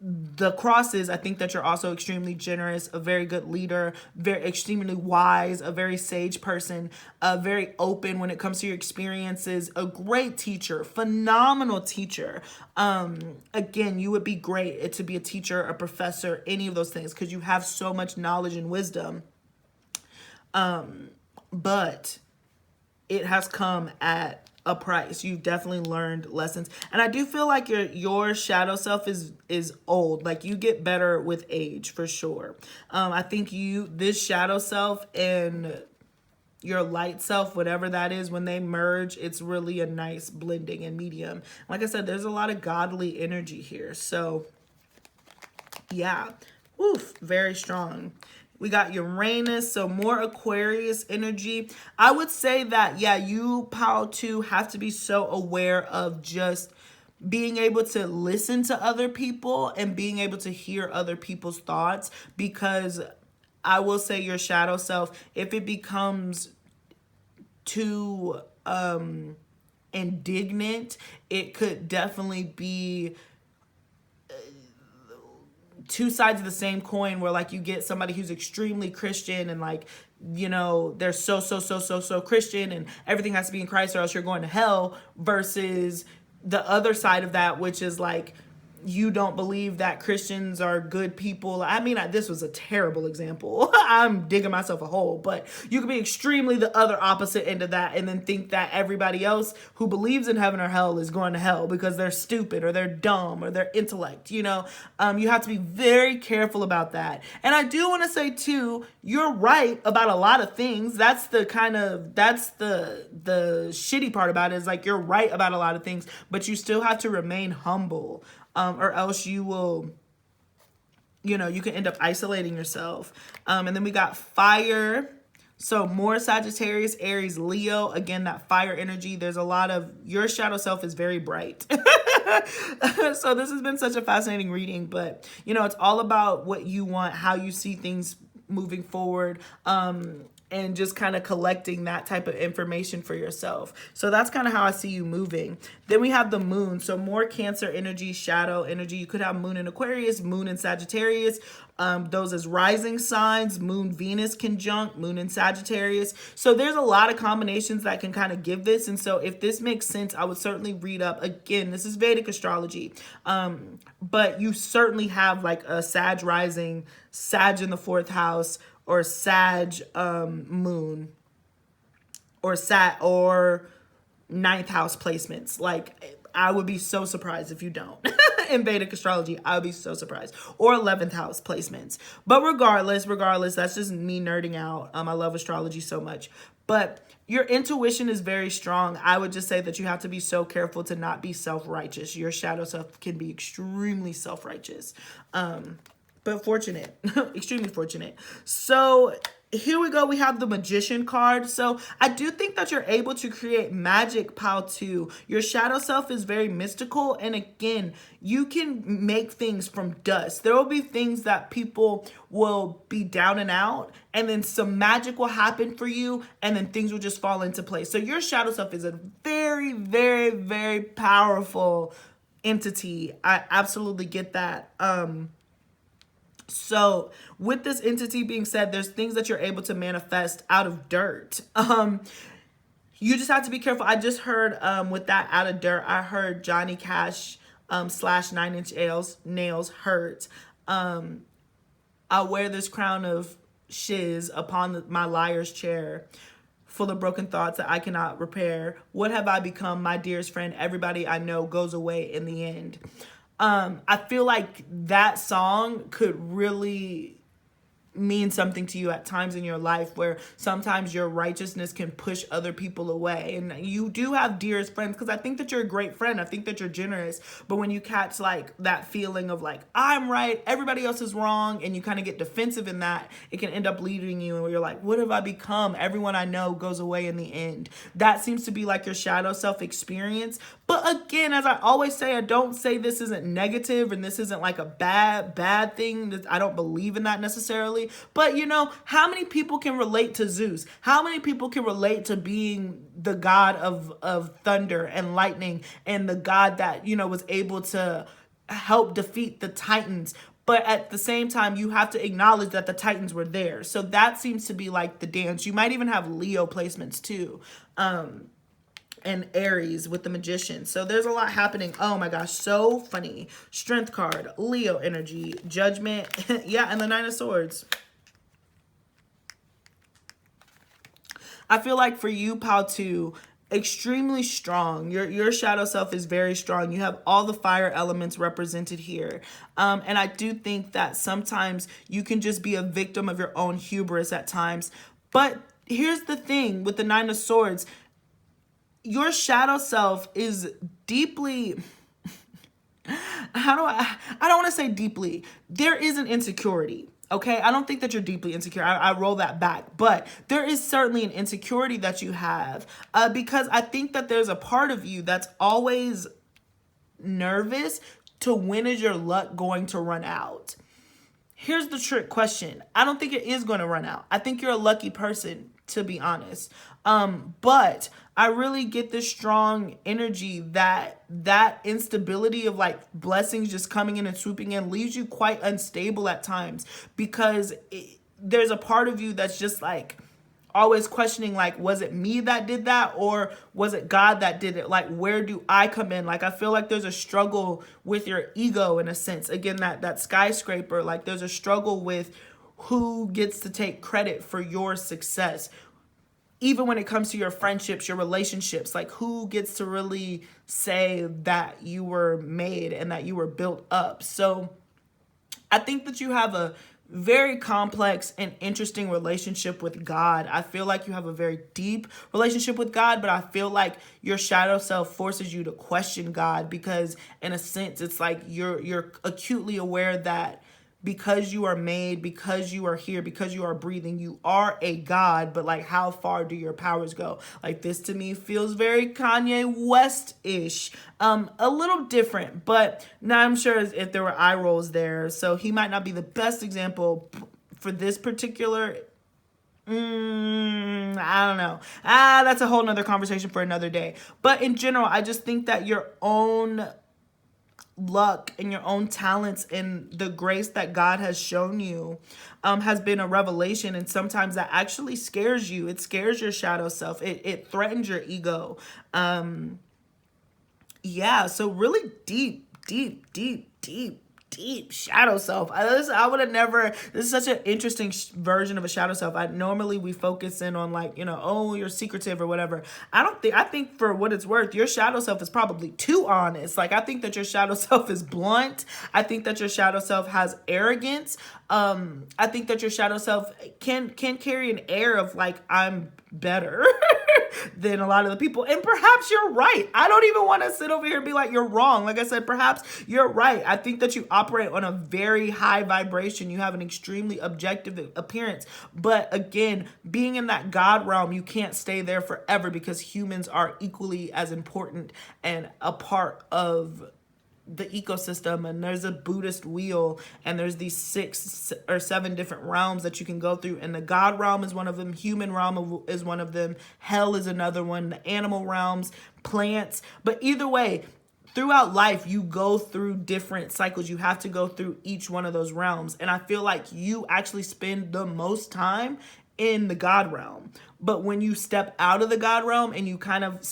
The cross is, I think that you're also extremely generous, a very good leader, very extremely wise, a very sage person, very open when it comes to your experiences, a great teacher, phenomenal teacher. Again, you would be great to be a teacher, a professor, any of those things, because you have so much knowledge and wisdom. But it has come at a price. You've definitely learned lessons. And I do feel like your shadow self is old. Like, you get better with age for sure. I think this shadow self and your light self, whatever that is, when they merge, it's really a nice blending and medium. Like I said, there's a lot of godly energy here. So yeah, oof, very strong. We got Uranus, so more Aquarius energy. I would say that, yeah, you, Pal, too, have to be so aware of just being able to listen to other people and being able to hear other people's thoughts, because I will say your shadow self, if it becomes too indignant, it could definitely be two sides of the same coin, where like you get somebody who's extremely Christian and like, you know, they're so Christian and everything has to be in Christ or else you're going to hell, versus the other side of that, which is like, you don't believe that Christians are good people. I mean, this was a terrible example. I'm digging myself a hole, but you could be extremely the other opposite end of that and then think that everybody else who believes in heaven or hell is going to hell because they're stupid or they're dumb or their intellect, you know. You have to be very careful about that. And I do want to say too, you're right about a lot of things. That's the shitty part about it, is like, you're right about a lot of things, but you still have to remain humble. Or else you will, you know, you can end up isolating yourself. And then we got fire. So more Sagittarius, Aries, Leo. Again, that fire energy. There's a lot of, your shadow self is very bright. So this has been such a fascinating reading, but you know, it's all about what you want, how you see things moving forward. And just kind of collecting that type of information for yourself. So that's kind of how I see you moving. Then we have the moon. So more Cancer energy, shadow energy. You could have moon in Aquarius, moon in Sagittarius. Those as rising signs, moon Venus conjunct, moon in Sagittarius. So there's a lot of combinations that can kind of give this. And so if this makes sense, I would certainly read up. Again, this is Vedic astrology. But you certainly have like a Sag rising, Sag in the 4th house, or Sag moon, or or 9th house placements. Like, I would be so surprised if you don't. In Vedic astrology, I would be so surprised. Or 11th house placements. But regardless, that's just me nerding out. I love astrology so much. But your intuition is very strong. I would just say that you have to be so careful to not be self-righteous. Your shadow self can be extremely self-righteous. But fortunate, extremely fortunate. So here we go. We have the Magician card. So I do think that you're able to create magic, pile 2. Your shadow self is very mystical. And again, you can make things from dust. There will be things that people will be down and out, and then some magic will happen for you, and then things will just fall into place. So your shadow self is a very, very, very powerful entity. I absolutely get that. So with this entity being said, there's things that you're able to manifest out of dirt. You just have to be careful. I just heard with that out of dirt, I heard Johnny Cash / 9 Inch Nails hurt. I'll wear this crown of shiz upon my liar's chair, full of broken thoughts that I cannot repair. What have I become? My dearest friend, everybody I know goes away in the end. I feel like that song could really mean something to you at times in your life, where sometimes your righteousness can push other people away. And you do have dearest friends, because I think that you're a great friend. I think that you're generous. But when you catch like that feeling of like, I'm right, everybody else is wrong, and you kind of get defensive in that, it can end up leading you, and you're like, what have I become? Everyone I know goes away in the end. That seems to be like your shadow self experience. But again, as I always say, I don't say this isn't negative and this isn't like a bad thing. I don't believe in that necessarily. But you know, how many people can relate to Zeus? How many people can relate to being the god of thunder and lightning, and the god that, you know, was able to help defeat the Titans? But at the same time, you have to acknowledge that the Titans were there. So that seems to be like the dance. You might even have Leo placements too. And Aries with the Magician. So there's a lot happening. Oh my gosh, so funny. Strength card, Leo energy, Judgment, yeah, and the 9 of Swords. I feel like for you, Pal 2, extremely strong. Your shadow self is very strong. You have all the fire elements represented here. And I do think that sometimes you can just be a victim of your own hubris at times. But here's the thing with the 9 of Swords. Your shadow self is deeply, I don't want to say deeply. There is an insecurity, okay? I don't think that you're deeply insecure. I roll that back. But there is certainly an insecurity that you have because I think that there's a part of you that's always nervous to when is your luck going to run out. Here's the trick question. I don't think it is going to run out. I think you're a lucky person. to be honest. But I really get this strong energy that instability of like blessings just coming in and swooping in leaves you quite unstable at times, because there's a part of you that's just like always questioning, like, was it me that did that, or was it God that did it? Like, where do I come in? Like, I feel like there's a struggle with your ego in a sense. Again, that skyscraper, like there's a struggle with who gets to take credit for your success. Even when it comes to your friendships, your relationships, like who gets to really say that you were made and that you were built up. So I think that you have a very complex and interesting relationship with God. I feel like you have a very deep relationship with God, but I feel like your shadow self forces you to question God, because in a sense, it's like you're acutely aware that because you are made, because you are here, because you are breathing, you are a God, but like how far do your powers go? Like this to me feels very Kanye West-ish, a little different, but now I'm sure if there were eye rolls there, so he might not be the best example for this particular, I don't know. That's a whole nother conversation for another day. But in general, I just think that your own luck and your own talents and the grace that God has shown you has been a revelation, and sometimes that actually scares you. It scares your shadow self. It threatens your ego. Yeah, so really deep shadow self. I would have never, this is such an interesting version of a shadow self. Normally we focus in on like, oh, you're secretive or whatever. I think for what it's worth, your shadow self is probably too honest. Like, I think that your shadow self is blunt. I think that your shadow self has arrogance. I think that your shadow self can carry an air of like, I'm better than a lot of the people. And perhaps you're right. I don't even want to sit over here and be like, you're wrong. Like I said, perhaps you're right. I think that you operate on a very high vibration. You have an extremely objective appearance. But again, being in that God realm, you can't stay there forever, because humans are equally as important and a part of the ecosystem. And there's a Buddhist wheel, and there's these 6 or 7 different realms that you can go through, and the God realm is one of them, human realm is one of them, hell is another one, the animal realms, plants. But either way, throughout life, you go through different cycles. You have to go through each one of those realms, and I feel like you actually spend the most time in the God realm. But when you step out of the God realm and you kind of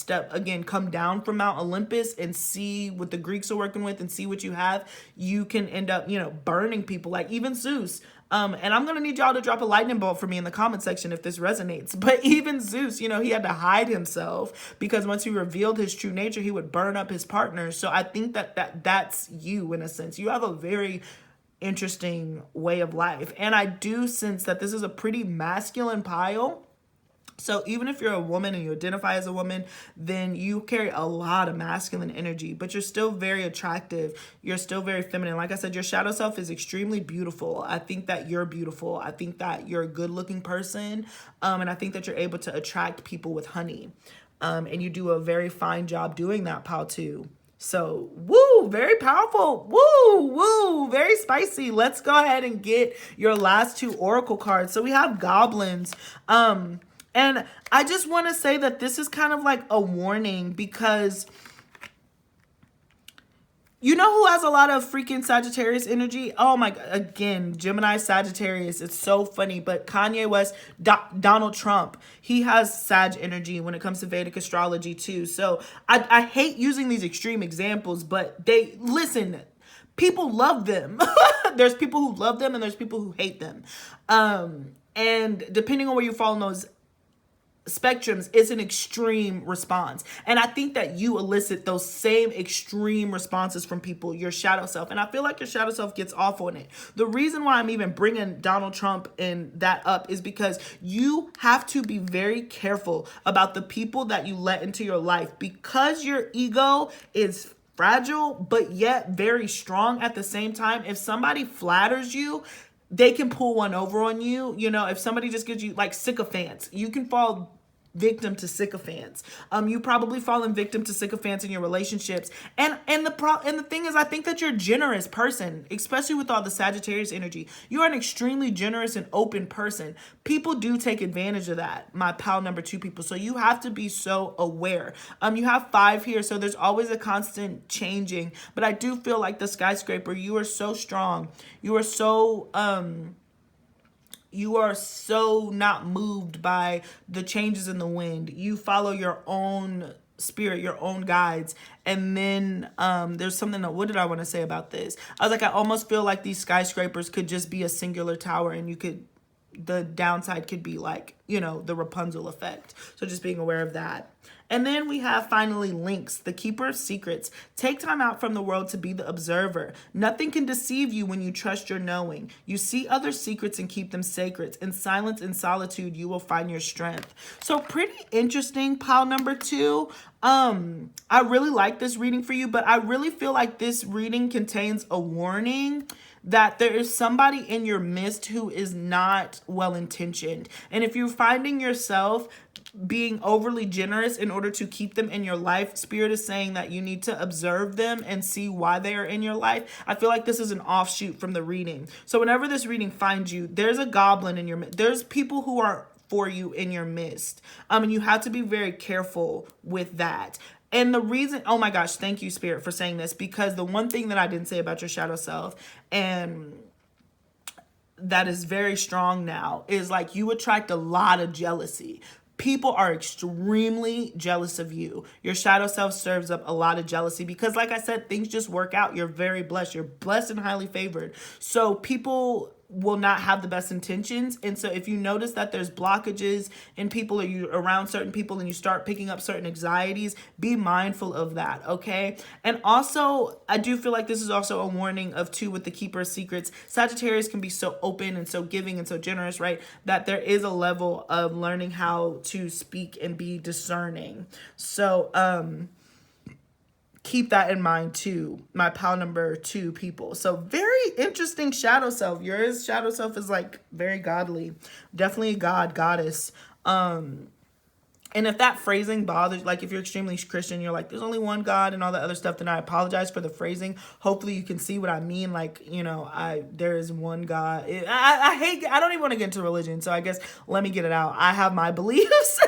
come down from Mount Olympus and see what the Greeks are working with and see what you have, you can end up, burning people, like even Zeus. And I'm going to need y'all to drop a lightning bolt for me in the comment section if this resonates. But even Zeus, he had to hide himself, because once he revealed his true nature, he would burn up his partners. So I think that's you in a sense. You have a very interesting way of life. And I do sense that this is a pretty masculine pile. So even if you're a woman and you identify as a woman, then you carry a lot of masculine energy, but you're still very attractive. You're still very feminine. Like I said, your shadow self is extremely beautiful. I think that you're beautiful. I think that you're a good looking person. And I think that you're able to attract people with honey. And you do a very fine job doing that, pal, too. So, woo, very powerful. Woo, very spicy. Let's go ahead and get your last 2 oracle cards. So we have goblins. And I just want to say that this is kind of like a warning, because you know who has a lot of freaking Sagittarius energy? Oh my God. Again, Gemini, Sagittarius. It's so funny. But Kanye West, Donald Trump, he has Sag energy when it comes to Vedic astrology too. So I hate using these extreme examples, but people love them. There's people who love them and there's people who hate them. And depending on where you fall in those spectrums, it's an extreme response. And I think that you elicit those same extreme responses from people, your shadow self. And I feel like your shadow self gets off on it. The reason why I'm even bringing Donald Trump and that up is because you have to be very careful about the people that you let into your life, because your ego is fragile, but yet very strong at the same time. If somebody flatters you, they can pull one over on you. If somebody just gives you like sycophants, you can fall victim to sycophants. You probably fallen victim to sycophants in your relationships. And the thing is, I think that you're a generous person, especially with all the Sagittarius energy. You are an extremely generous and open person. People do take advantage of that, my pal number 2 people. So you have to be so aware. You have 5 here, so there's always a constant changing. But I do feel like the skyscraper, you are so strong. You are so not moved by the changes in the wind. You follow your own spirit, your own guides. And then there's something that, what did I want to say about this? I was like, I almost feel like these skyscrapers could just be a singular tower, and the downside could be like, you know, the Rapunzel effect. So just being aware of that. And then we have finally Lynx, the keeper of secrets. Take time out from the world to be the observer. Nothing can deceive you when you trust your knowing. You see other secrets and keep them sacred. In silence and solitude, you will find your strength. So pretty interesting, pile number 2. I really like this reading for you, but I really feel like this reading contains a warning that there is somebody in your midst who is not well-intentioned. And if you're finding yourself being overly generous in order to keep them in your life, Spirit is saying that you need to observe them and see why they are in your life. I feel like this is an offshoot from the reading. So whenever this reading finds you, there's a goblin in your midst. There's people who are for you in your midst. And you have to be very careful with that. And the reason, oh my gosh, thank you, Spirit, for saying this, because the one thing that I didn't say about your shadow self, and that is very strong now, is like you attract a lot of jealousy. People are extremely jealous of you. Your shadow self serves up a lot of jealousy because, like I said, things just work out. You're very blessed. You're blessed and highly favored. So people will not have the best intentions. And so if you notice that there's blockages in people, or you're around certain people and you start picking up certain anxieties, be mindful of that, okay? And also, I do feel like this is also a warning of 2 with the keeper of secrets. Sagittarius can be so open and so giving and so generous, right? That there is a level of learning how to speak and be discerning. So, keep that in mind too, my pal number 2 people. So very interesting shadow self. Yours shadow self is like very godly, definitely a goddess. And if that phrasing bothers, like if you're extremely Christian, you're like, there's only one God and all that other stuff, then I apologize for the phrasing. Hopefully you can see what I mean. Like, you know, there is one God. I don't even want to get into religion. So I guess let me get it out. I have my beliefs.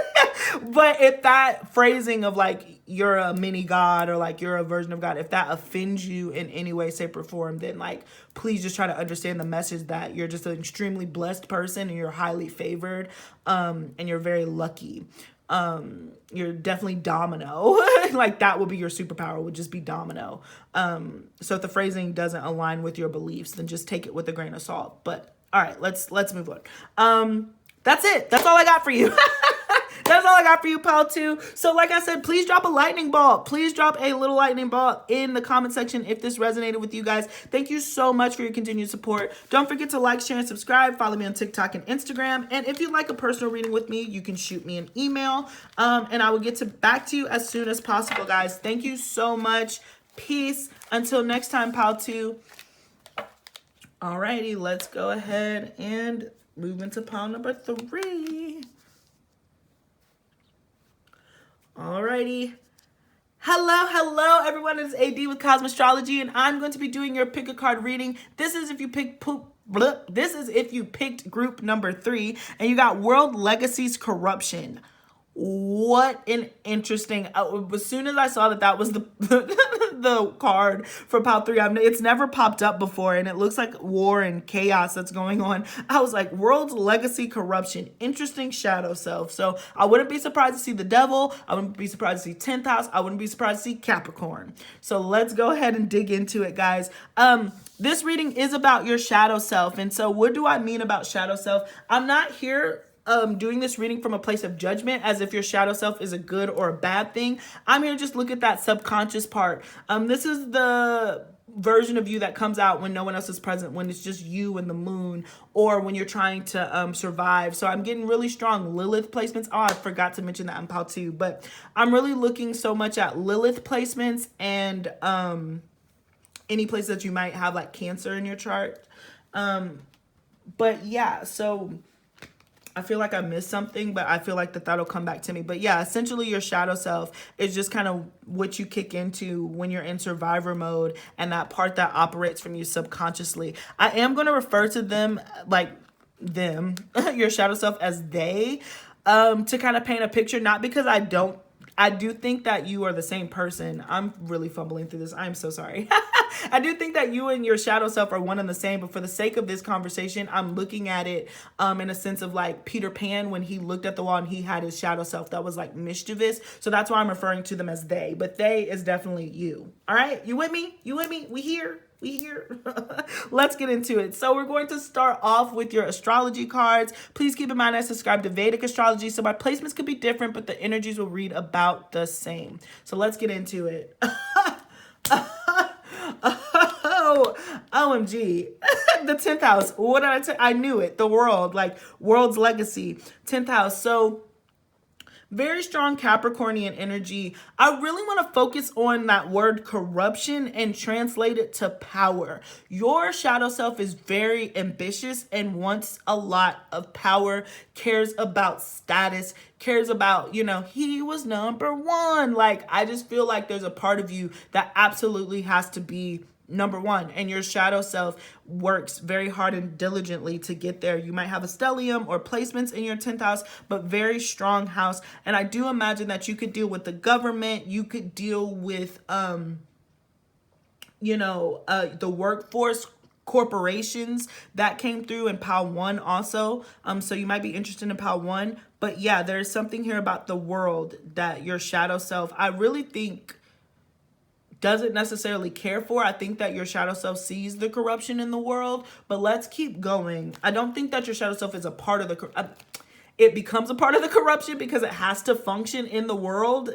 But if that phrasing of like, you're a mini God or like you're a version of God, if that offends you in any way, shape, or form, then like, please just try to understand the message that you're just an extremely blessed person and you're highly favored, and you're very lucky. You're definitely domino. Like that would be your superpower, would just be domino. So if the phrasing doesn't align with your beliefs, then just take it with a grain of salt. But all right, let's move on. That's it. That's all I got for you. That's all I got for you, pal 2. So like I said, please drop a lightning bolt. Please drop a little lightning bolt in the comment section if this resonated with you guys. Thank you so much for your continued support. Don't forget to like, share, and subscribe. Follow me on TikTok and Instagram. And if you'd like a personal reading with me, you can shoot me an email. And I will get back to you as soon as possible, guys. Thank you so much. Peace. Until next time, pal 2. Alrighty, let's go ahead and move into pile number 3. Alrighty. Hello, everyone. It's AD with Cosmostrology, and I'm going to be doing your pick a card reading. This is if you picked group number 3, and you got World Legacies Corruption. What an interesting, as soon as I saw that was the the card for pile 3, it's never popped up before, and it looks like war and chaos that's going on. I was like, World's Legacy Corruption, interesting shadow self. So I wouldn't be surprised to see the devil. I wouldn't be surprised to see 10th house. I wouldn't be surprised to see Capricorn. So let's go ahead and dig into it, guys. This reading is about your shadow self. And so what do I mean about shadow self? I'm not here doing this reading from a place of judgment as if your shadow self is a good or a bad thing. I'm here to just look at that subconscious part. This is the version of you that comes out when no one else is present, when it's just you and the moon, or when you're trying to survive. So I'm getting really strong Lilith placements. Oh, I forgot to mention that in pile 2, but I'm really looking so much at Lilith placements and any place that you might have like Cancer in your chart. But yeah, so I feel like I missed something, but I feel like that'll come back to me. But yeah, essentially your shadow self is just kind of what you kick into when you're in survivor mode, and that part that operates from you subconsciously. I am going to refer to them like them, your shadow self, as they, to kind of paint a picture, not because I do think that you are the same person. I'm really fumbling through this. I'm so sorry. I do think that you and your shadow self are one and the same, but for the sake of this conversation, I'm looking at it in a sense of like Peter Pan when he looked at the wall and he had his shadow self that was like mischievous. So that's why I'm referring to them as they, but they is definitely you. All right, you with me? You with me? We here? We here. Let's get into it. So we're going to start off with your astrology cards. Please keep in mind I subscribe to Vedic Astrology, so my placements could be different, but the energies will read about the same. So let's get into it. Oh, OMG. The 10th house. What did I tell? I knew it. The world, like world's legacy. 10th house. So very strong Capricornian energy. I really want to focus on that word corruption and translate it to power. Your shadow self is very ambitious and wants a lot of power, cares about status, cares about, you know, he was number one. Like, I just feel like there's a part of you that absolutely has to be number one, and your shadow self works very hard and diligently to get there. You might have a stellium or placements in your 10th house, but very strong house. And I do imagine that you could deal with the government. You could deal with, the workforce, corporations that came through in Pile 1 also. So you might be interested in Pile 1. But yeah, there's something here about the world that your shadow self, I really think, doesn't necessarily care for. I think that your shadow self sees the corruption in the world, but let's keep going. I don't think that your shadow self is a part of the, it becomes a part of the corruption because it has to function in the world.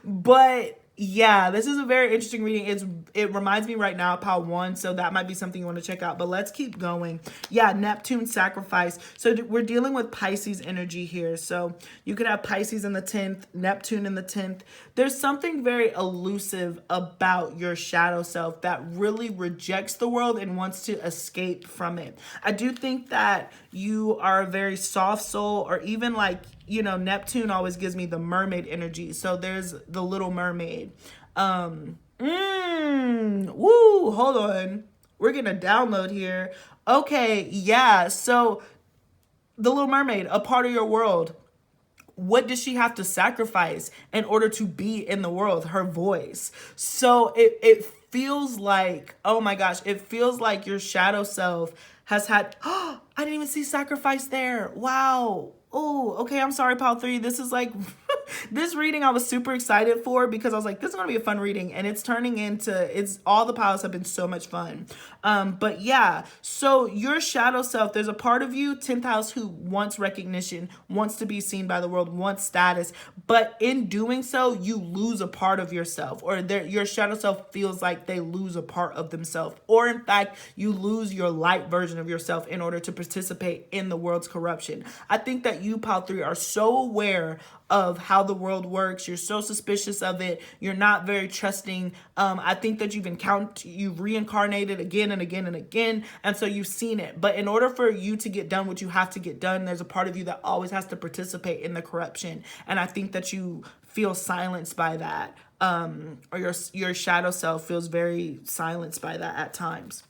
But yeah, this is a very interesting reading. It reminds me right now of Pile 1, so that might be something you want to check out. But let's keep going. Yeah, Neptune sacrifice. So we're dealing with Pisces energy here. So you could have Pisces in the 10th, Neptune in the 10th. There's something very elusive about your shadow self that really rejects the world and wants to escape from it. I do think that you are a very soft soul, or even like, you know, Neptune always gives me the mermaid energy. So there's the Little Mermaid. Woo, hold on. We're getting a download here. Okay, yeah. So the Little Mermaid, a part of your world. What does she have to sacrifice in order to be in the world? Her voice. So it feels like, oh my gosh, it feels like your shadow self has had, oh, I didn't even see sacrifice there. Wow. Oh, okay. I'm sorry, Pile 3. This is like, this reading I was super excited for because I was like, this is going to be a fun reading. And it's turning into, all the piles have been so much fun. But yeah, so your shadow self, there's a part of you, 10th house, who wants recognition, wants to be seen by the world, wants status. But in doing so, you lose a part of yourself, or your shadow self feels like they lose a part of themselves. Or in fact, you lose your light version of yourself in order to participate in the world's corruption. I think that you, Pile 3, are so aware of how the world works. You're so suspicious of it. You're not very trusting. I think that you've reincarnated again and again and again. And so you've seen it. But in order for you to get done what you have to get done, there's a part of you that always has to participate in the corruption. And I think that you feel silenced by that. Or your shadow self feels very silenced by that at times.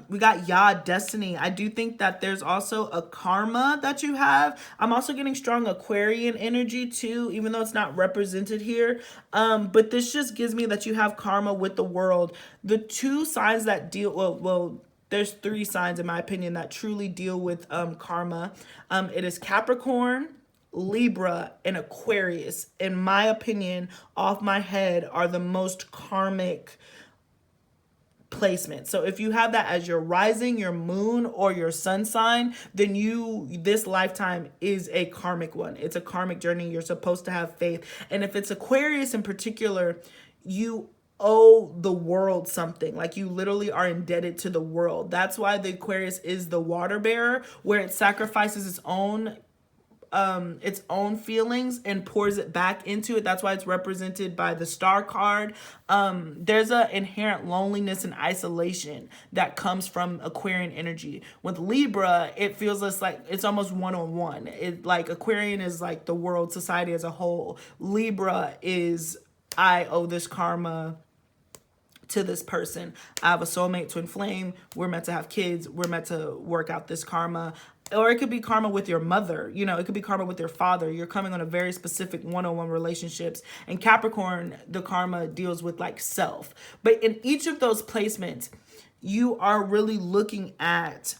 We got Destiny. I do think that there's also a karma that you have. I'm also getting strong Aquarian energy too, even though it's not represented here. But this just gives me that you have karma with the world. The two signs that deal, well, there's 3 signs in my opinion that truly deal with karma. It is Capricorn, Libra, and Aquarius. In my opinion, off my head, are the most karmic placement. So if you have that as your rising, your moon, or your sun sign, then this lifetime is a karmic one. It's a karmic journey. You're supposed to have faith. And if it's Aquarius in particular, you owe the world something. Like, you literally are indebted to the world. That's why the Aquarius is the water bearer, where it sacrifices its own its own feelings and pours it back into it. That's why it's represented by the star card. There's an inherent loneliness and isolation that comes from Aquarian energy. With Libra, it feels less like it's almost one-on-one. It like Aquarian is like the world, society as a whole. Libra is, I owe this karma to this person. I have a soulmate, twin flame. We're meant to have kids. We're meant to work out this karma. Or it could be karma with your mother. You know, it could be karma with your father. You're coming on a very specific one-on-one relationships. And Capricorn, the karma deals with like self. But in each of those placements, you are really looking at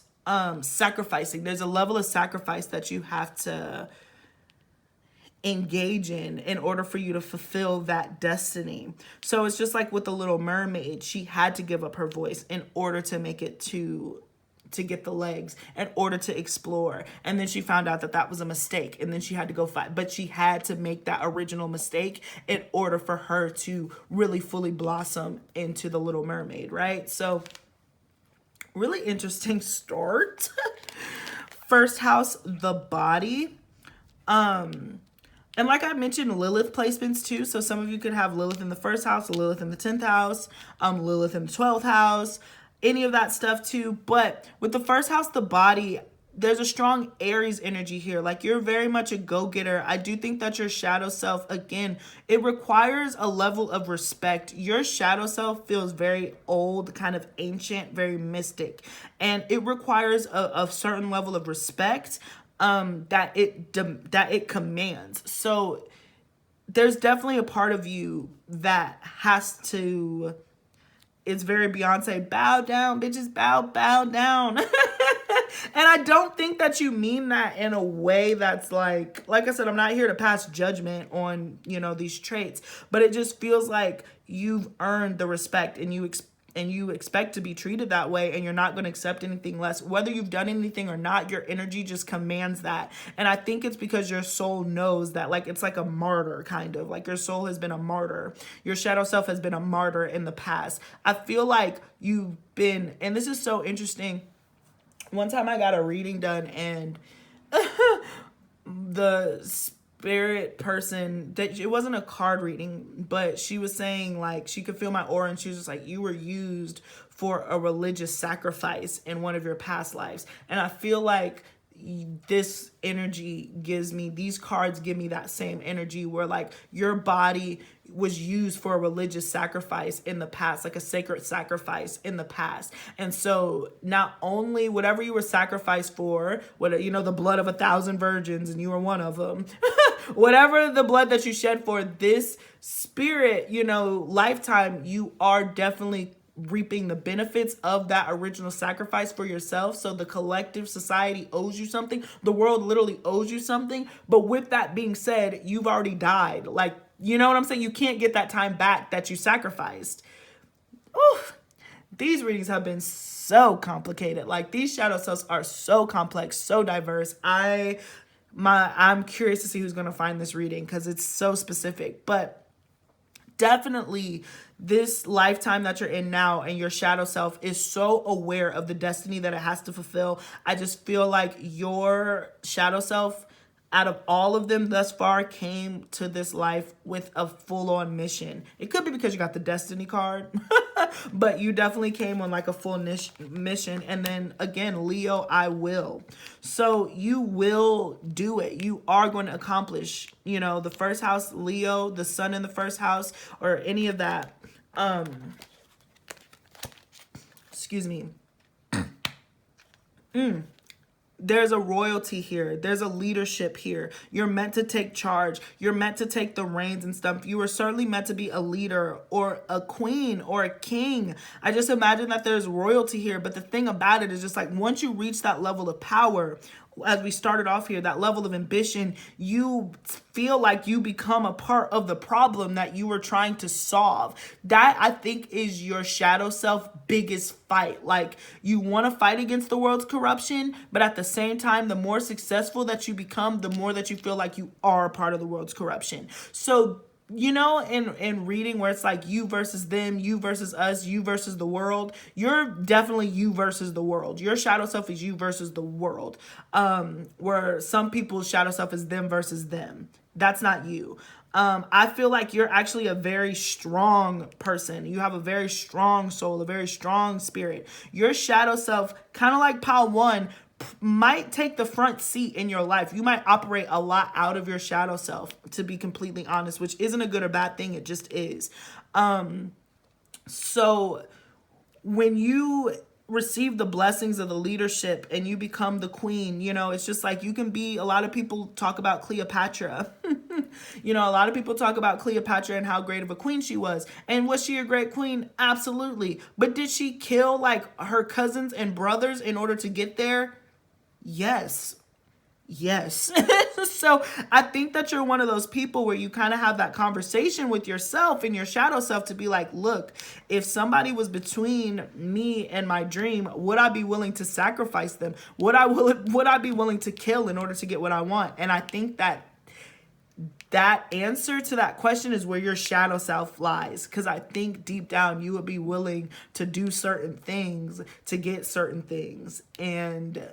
sacrificing. There's a level of sacrifice that you have to engage in order for you to fulfill that destiny. So it's just like with the Little Mermaid, she had to give up her voice in order to make it to get the legs, in order to explore. And then she found out that that was a mistake, and then she had to go fight. But she had to make that original mistake in order for her to really fully blossom into the Little Mermaid, right? So really interesting start. First house, the body. And like I mentioned, Lilith placements too. So some of you could have Lilith in the first house, Lilith in the 10th house, Lilith in the 12th house, any of that stuff too. But with the first house, the body, there's a strong Aries energy here. Like you're very much a go-getter. I do think that your shadow self, again, it requires a level of respect. Your shadow self feels very old, kind of ancient, very mystic. And it requires a certain level of respect that it commands. So there's definitely a part of you that has to, it's very Beyonce, bow down, bitches, bow down. And I don't think that you mean that in a way that's like I said, I'm not here to pass judgment on, you know, these traits, but it just feels like you've earned the respect and you expect to be treated that way, and you're not going to accept anything less. Whether you've done anything or not, your energy just commands that. And I think it's because your soul knows that, like, it's like a martyr, kind of. Like, your soul has been a martyr. Your shadow self has been a martyr in the past. I feel like you've been, and this is so interesting. One time I got a reading done, and the spirit person, that it wasn't a card reading, but she was saying like she could feel my aura, and she was just like, you were used for a religious sacrifice in one of your past lives. And I feel like this energy gives me, these cards give me that same energy where like your body was used for a religious sacrifice in the past, like a sacred sacrifice in the past. And so not only whatever you were sacrificed for, what, you know, the blood of 1,000 virgins, and you were one of them, whatever the blood that you shed for this spirit, you know, lifetime, you are definitely reaping the benefits of that original sacrifice for yourself. So the collective society owes you something. The world literally owes you something. But with that being said, you've already died. Like, you know what I'm saying? You can't get that time back that you sacrificed. Oof. These readings have been so complicated. Like, these shadow selves are so complex, so diverse. I'm curious to see who's going to find this reading because it's so specific. But definitely this lifetime that you're in now, and your shadow self is so aware of the destiny that it has to fulfill. I just feel like your shadow self, out of all of them thus far, came to this life with a full-on mission. It could be because you got the destiny card, but you definitely came on like a full mission. And then again, Leo, I will. So you will do it. You are going to accomplish, you know, the first house, Leo, the sun in the first house, or any of that. Excuse me. There's a royalty here. There's a leadership here. You're meant to take charge. You're meant to take the reins and stuff. You are certainly meant to be a leader or a queen or a king. I just imagine that there's royalty here. But the thing about it is just like once you reach that level of power, as we started off here, that level of ambition, you feel like you become a part of the problem that you were trying to solve. That, I think, is your shadow self biggest fight. Like, you want to fight against the world's corruption, but at the same time, the more successful that you become, the more that you feel like you are a part of the world's corruption. So you know, in reading where it's like you versus them, you versus us, you versus the world, you're definitely you versus the world. Your shadow self is you versus the world. Where some people's shadow self is them versus them. That's not you. I feel like you're actually a very strong person. You have a very strong soul, a very strong spirit. Your shadow self, kind of like Pile 1, might take the front seat in your life. You might operate a lot out of your shadow self, to be completely honest, which isn't a good or bad thing. It just is. So when you receive the blessings of the leadership and you become the queen, you know, it's just like you can be, a lot of people talk about Cleopatra. You know, a lot of people talk about Cleopatra and how great of a queen she was. And was she a great queen? Absolutely. But did she kill like her cousins and brothers in order to get there? Yes. Yes. So I think that you're one of those people where you kind of have that conversation with yourself and your shadow self to be like, look, if somebody was between me and my dream, would I be willing to sacrifice them? Would I be willing to kill in order to get what I want? And I think that answer to that question is where your shadow self lies. Because I think deep down you would be willing to do certain things to get certain things. And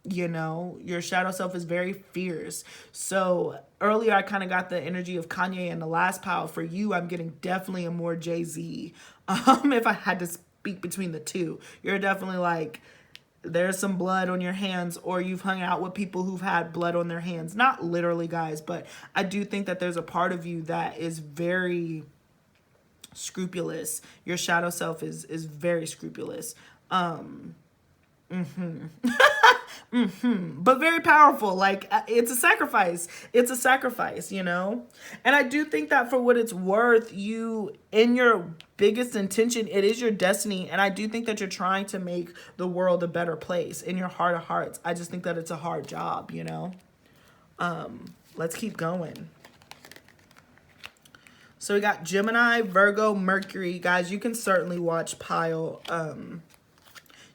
you know, your shadow self is very fierce. So earlier I kind of got the energy of Kanye in the last pile. For you, I'm getting definitely a more Jay-Z. If I had to speak between the two, you're definitely like, there's some blood on your hands, or you've hung out with people who've had blood on their hands. Not literally, guys, but I do think that there's a part of you that is very scrupulous. Your shadow self is very scrupulous. But very powerful. Like, it's a sacrifice. It's a sacrifice, you know? And I do think that for what it's worth, you, in your biggest intention, it is your destiny. And I do think that you're trying to make the world a better place in your heart of hearts. I just think that it's a hard job, you know? Let's keep going. So we got Gemini, Virgo, Mercury. Guys, you can certainly watch Pile,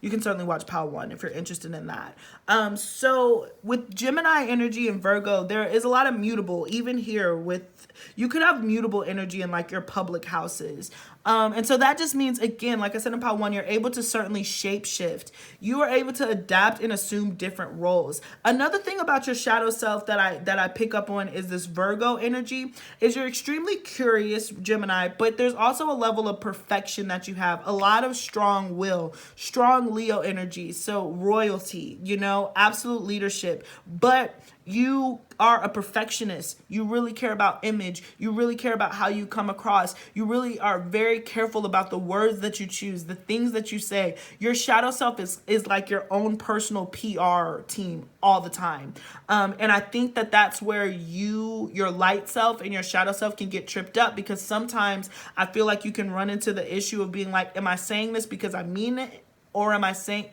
you can certainly watch Pile 1 if you're interested in that. So with Gemini energy and Virgo, there is a lot of mutable, even here with, you could have mutable energy in like your public houses. And so that just means, again, like I said in Pile 1, you're able to certainly shape shift. You are able to adapt and assume different roles. Another thing about your shadow self that I pick up on is this Virgo energy, is you're extremely curious, Gemini, but there's also a level of perfection that you have, a lot of strong will, strong Leo energy, so royalty, you know, absolute leadership, but you are a perfectionist. You really care about image. You really care about how you come across. You really are very careful about the words that you choose, the things that you say. Your shadow self is like your own personal PR team all the time. And I think that that's where your light self and your shadow self can get tripped up, because sometimes I feel like you can run into the issue of being like, am I saying this because I mean it? Or am I saying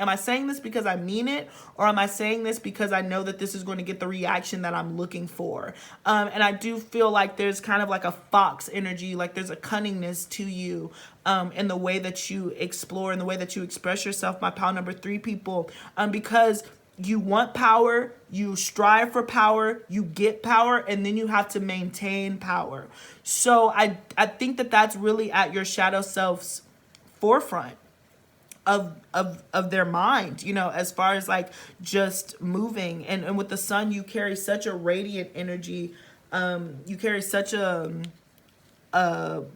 this because I mean it? Or am I saying this because I know that this is going to get the reaction that I'm looking for? And I do feel like there's kind of like a fox energy, like there's a cunningness to you in the way that you explore, in the way that you express yourself, my pile number 3 people, because you want power, you strive for power, you get power, and then you have to maintain power. So I think that that's really at your shadow self's forefront of their mind, you know, as far as like just moving. And with the sun, you carry such a radiant energy. You carry such a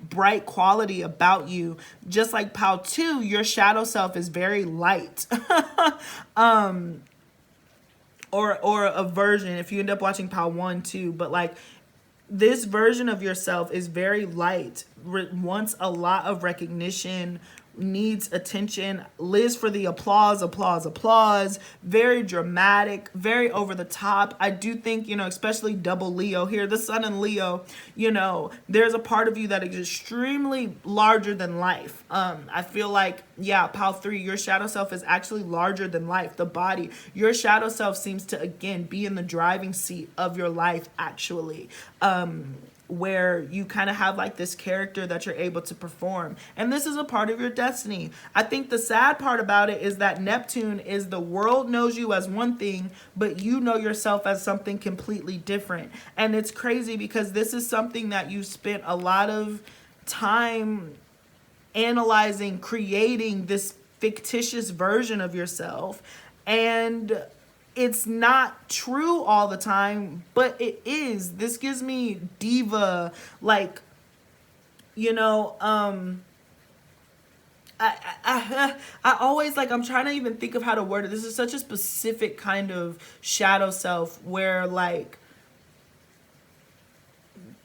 bright quality about you. Just like Pile 2, your shadow self is very light. Or a version, if you end up watching Pile 1 too, but like this version of yourself is very light, wants a lot of recognition, needs attention, lives for the applause, very dramatic, very over the top. I do think, you know, especially double Leo here, the sun in Leo, you know, there's a part of you that is extremely larger than life. I feel like, yeah, Pile 3, your shadow self is actually larger than life, the body. Your shadow self seems to, again, be in the driving seat of your life, actually. where you kind of have like this character that you're able to perform. And this is a part of your destiny. I think the sad part about it is that Neptune is the world knows you as one thing, but you know yourself as something completely different. And it's crazy because this is something that you spent a lot of time analyzing, creating this fictitious version of yourself. And it's not true all the time, but it is. This gives me diva, like, you know, I always, like, I'm trying to even think of how to word it. This is such a specific kind of shadow self where, like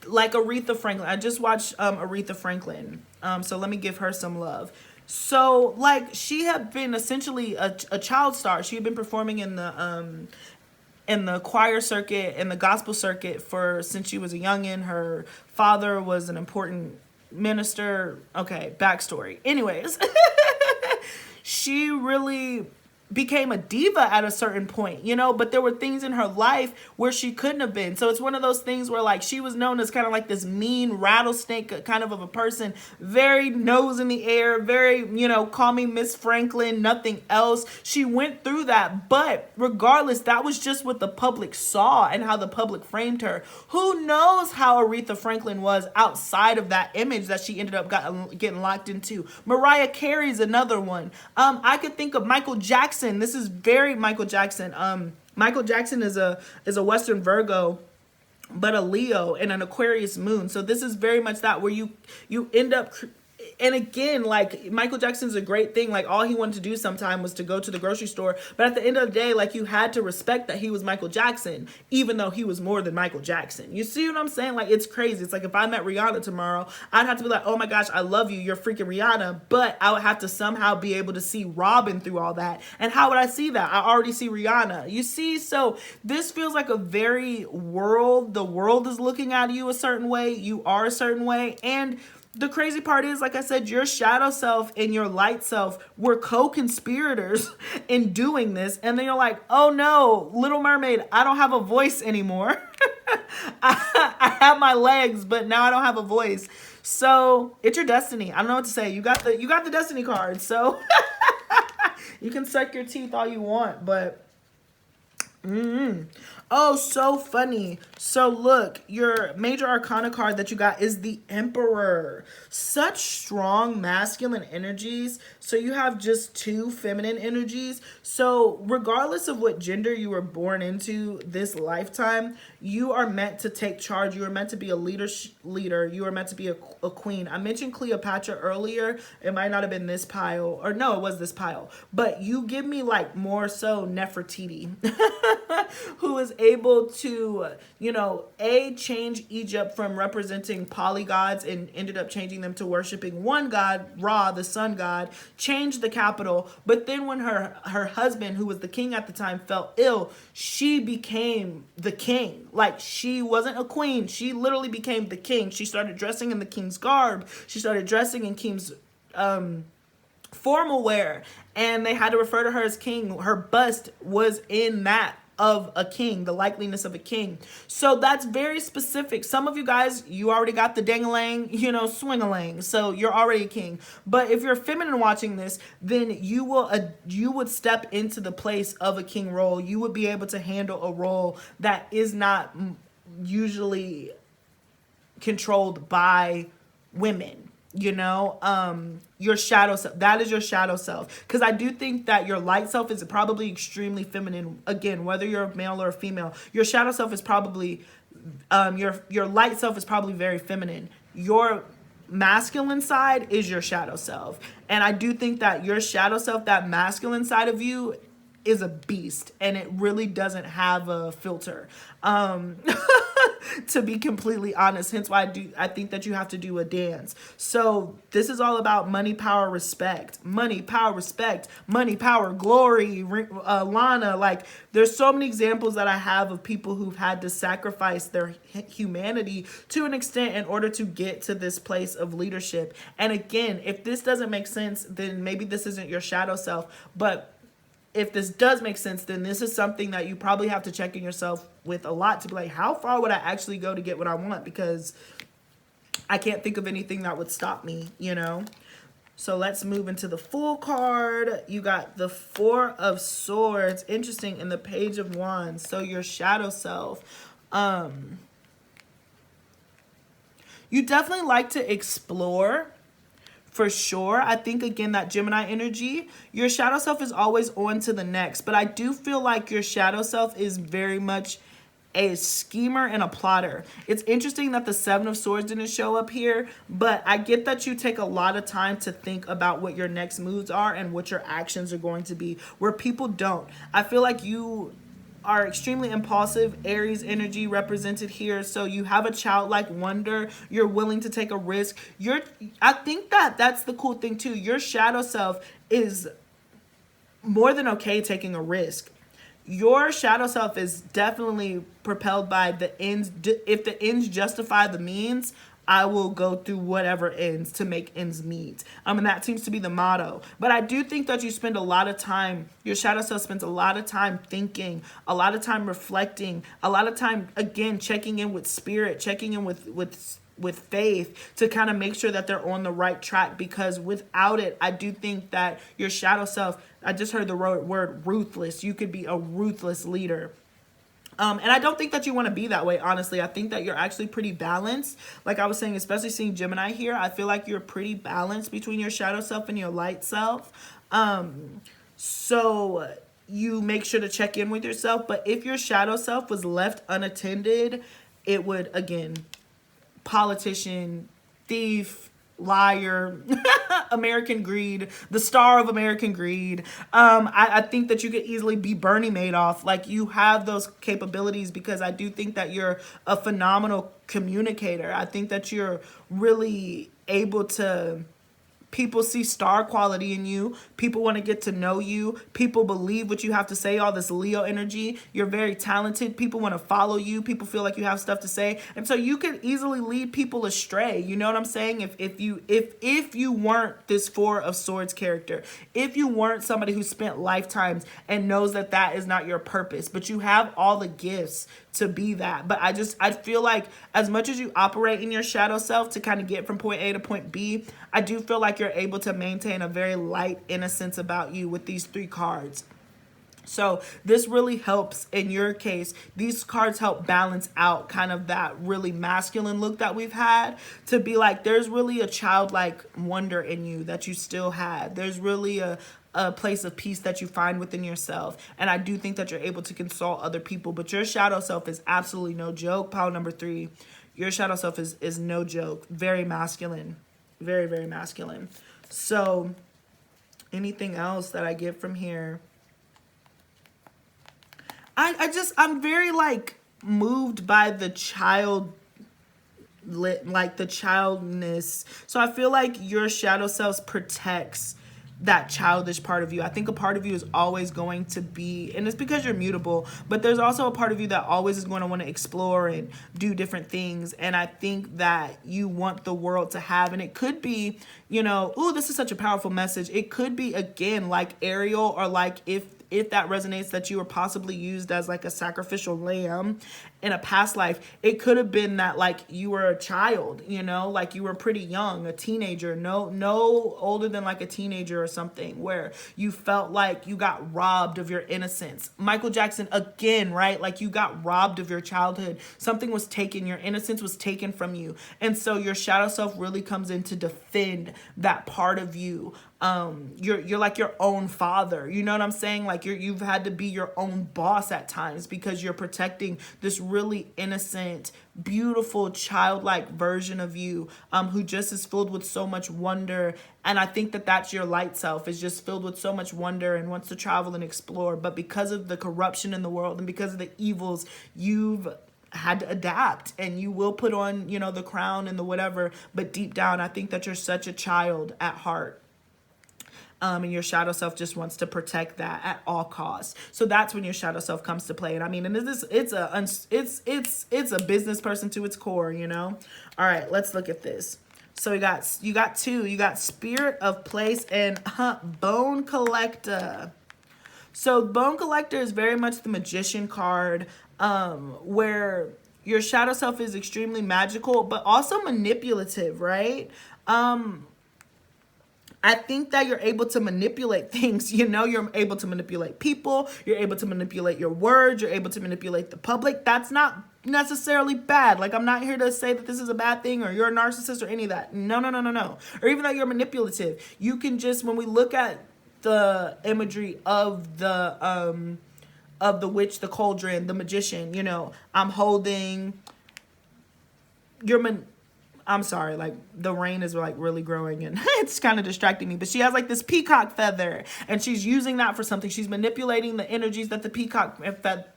Aretha Franklin. I just watched Aretha Franklin. So let me give her some love. So, like, she had been essentially a child star. She had been performing in the choir circuit and the gospel circuit since she was a youngin'. Her father was an important minister. Okay, backstory. Anyways, she really became a diva at a certain point, you know, but there were things in her life where she couldn't have been. So it's one of those things where, like, she was known as kind of like this mean rattlesnake kind of a person, very nose in the air, very, you know, call me Miss Franklin, nothing else. She went through that, but regardless, that was just what the public saw and how the public framed her. Who knows how Aretha Franklin was outside of that image that she ended up getting locked into. Mariah Carey's another one. I could think of Michael Jackson. This is very Michael Jackson. Michael Jackson is a Western Virgo, but a Leo and an Aquarius moon. So this is very much that where you end up. And again, like, Michael Jackson's a great thing. Like, all he wanted to do sometime was to go to the grocery store. But at the end of the day, like, you had to respect that he was Michael Jackson, even though he was more than Michael Jackson. You see what I'm saying? Like, it's crazy. It's like if I met Rihanna tomorrow, I'd have to be like, oh my gosh, I love you. You're freaking Rihanna. But I would have to somehow be able to see Robin through all that. And how would I see that? I already see Rihanna. You see? So this feels like a very the world is looking at you a certain way. You are a certain way. And the crazy part is, like I said, your shadow self and your light self were co-conspirators in doing this. And then you're like, oh no, Little Mermaid, I don't have a voice anymore. I have my legs, but now I don't have a voice. So it's your destiny. I don't know what to say. You got the destiny card. So you can suck your teeth all you want, but oh, so funny. So look, your major arcana card that you got is the Emperor. Such strong masculine energies. So you have just 2 feminine energies. So regardless of what gender you were born into this lifetime, you are meant to take charge. You are meant to be a leader. You are meant to be a queen. I mentioned Cleopatra earlier. It might not have been this pile, or no, it was this pile. But you give me, like, more so Nefertiti, who is able to, you know, change Egypt from representing polygods and ended up changing them to worshiping one god, Ra, the sun god, changed the capital. But then when her husband, who was the king at the time, fell ill, she became the king. Like, she wasn't a queen. She literally became the king. She started dressing in the king's garb. She started dressing in king's formal wear. And they had to refer to her as king. Her bust was in that of a king, the likeliness of a king. So that's very specific. Some of you guys, you already got the dang-a-lang, you know, swing-a-lang. So you're already a king. But if you're feminine watching this, then you would step into the place of a king role. You would be able to handle a role that is not usually controlled by women. You know, your shadow self, that is your shadow self. Because I do think that your light self is probably extremely feminine. Again, whether you're a male or a female, your shadow self is probably, your light self is probably very feminine. Your masculine side is your shadow self. And I do think that your shadow self, that masculine side of you, is a beast, and it really doesn't have a filter. To be completely honest, hence why I think that you have to do a dance. So this is all about money, power, respect. Money, power, respect. Money, power, glory. Lana, like, there's so many examples that I have of people who've had to sacrifice their humanity to an extent in order to get to this place of leadership. And again, if this doesn't make sense, then maybe this isn't your shadow self. But if this does make sense, then this is something that you probably have to check in yourself with a lot to be like, how far would I actually go to get what I want? Because I can't think of anything that would stop me, you know? So let's move into the Fool card. You got the Four of Swords. Interesting. In the Page of Wands. So your shadow self. You definitely like to explore, for sure. I think, again, that Gemini energy, your shadow self is always on to the next. But I do feel like your shadow self is very much a schemer and a plotter. It's interesting that the Seven of Swords didn't show up here, but I get that you take a lot of time to think about what your next moves are and what your actions are going to be, where people don't. I feel like you are extremely impulsive, Aries energy represented here. So you have a childlike wonder. You're willing to take a risk. I think that that's the cool thing too. Your shadow self is more than okay taking a risk. Your shadow self is definitely propelled by the ends. If the ends justify the means, I will go through whatever ends to make ends meet. And that seems to be the motto. But I do think that you spend a lot of time, your shadow self spends a lot of time thinking, a lot of time reflecting, a lot of time, again, checking in with spirit, checking in with faith to kind of make sure that they're on the right track, because without it, I do think that your shadow self, I just heard the word ruthless. You could be a ruthless leader. And I don't think that you want to be that way, honestly. I think that you're actually pretty balanced. Like I was saying, especially seeing Gemini here, I feel like you're pretty balanced between your shadow self and your light self. So you make sure to check in with yourself. But if your shadow self was left unattended, it would, again, politician, thief, liar, American greed, the star of American greed. I think that you could easily be Bernie Madoff. Like, you have those capabilities, because I do think that you're a phenomenal communicator. I think that you're really able to, people see star quality in you. People want to get to know you. People believe what you have to say, all this Leo energy. You're very talented. People want to follow you. People feel like you have stuff to say. And so you could easily lead people astray. You know what I'm saying? If you weren't this Four of Swords character, if you weren't somebody who spent lifetimes and knows that that is not your purpose, but you have all the gifts to be that. But I feel like as much as you operate in your shadow self to kind of get from point A to point B, I do feel like you're able to maintain a very light innocence about you with these three cards. So this really helps in your case. These cards help balance out kind of that really masculine look that we've had, to be like, there's really a childlike wonder in you that you still had. There's really a place of peace that you find within yourself. And I do think that you're able to console other people, but your shadow self is absolutely no joke. Pile number 3, your shadow self is no joke. Very masculine. Very, very masculine. So anything else that I get from here? I'm very like moved by the the childness. So I feel like your shadow self protects that childish part of you. I think a part of you is always going to be, and it's because you're mutable, but there's also a part of you that always is going to want to explore and do different things. And I think that you want the world to have, and it could be, you know, ooh, this is such a powerful message. It could be, again, like Ariel, or like if that resonates, that you were possibly used as like a sacrificial lamb in a past life. It could have been that like you were a child, you know, like you were pretty young, a teenager, no older than like a teenager or something, where you felt like you got robbed of your innocence. Michael Jackson, again, right? Like you got robbed of your childhood. Something was taken, your innocence was taken from you. And so your shadow self really comes in to defend that part of you. You're like your own father, you know what I'm saying? Like you've had to be your own boss at times, because you're protecting this really innocent, beautiful, childlike version of you, who just is filled with so much wonder. And I think that that's your light self, is just filled with so much wonder and wants to travel and explore. But because of the corruption in the world and because of the evils, you've had to adapt, and you will put on, you know, the crown and the whatever. But deep down, I think that you're such a child at heart. And your shadow self just wants to protect that at all costs. So that's when your shadow self comes to play. And I mean, and it's a business person to its core, you know. All right, let's look at this. So you got two. You got Spirit of Place and Bone Collector. So Bone Collector is very much the magician card, where your shadow self is extremely magical, but also manipulative, right? I think that you're able to manipulate things. You know, you're able to manipulate people. You're able to manipulate your words. You're able to manipulate the public. That's not necessarily bad. Like, I'm not here to say that this is a bad thing or you're a narcissist or any of that. No, no, no, no, no. Or even that you're manipulative. You can just, when we look at the imagery of the witch, the cauldron, the magician, you know, I'm holding I'm sorry, like the rain is like really growing and it's kind of distracting me, but she has like this peacock feather and she's using that for something. She's manipulating the energies that the peacock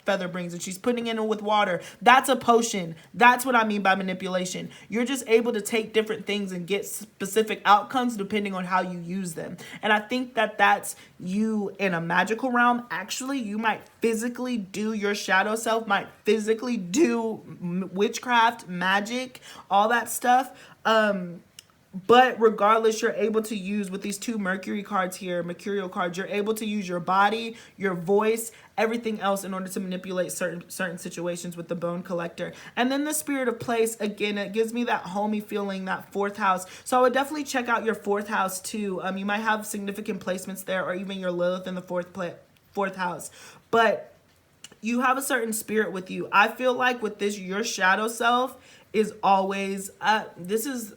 feather brings and she's putting it in with water. That's a potion. That's what I mean by manipulation. You're just able to take different things and get specific outcomes depending on how you use them. And I think that that's you in a magical realm. Actually, you might physically do, your shadow self might physically do witchcraft, magic, all that stuff. But regardless, you're able to use, with these two Mercury cards here, mercurial cards, you're able to use your body, your voice, everything else in order to manipulate certain situations with the bone collector. And then the spirit of place, again, it gives me that homey feeling, that fourth house. So I would definitely check out your fourth house too. You might have significant placements there, or even your Lilith in the fourth house. But you have a certain spirit with you. I feel like with this, your shadow self is always, this is,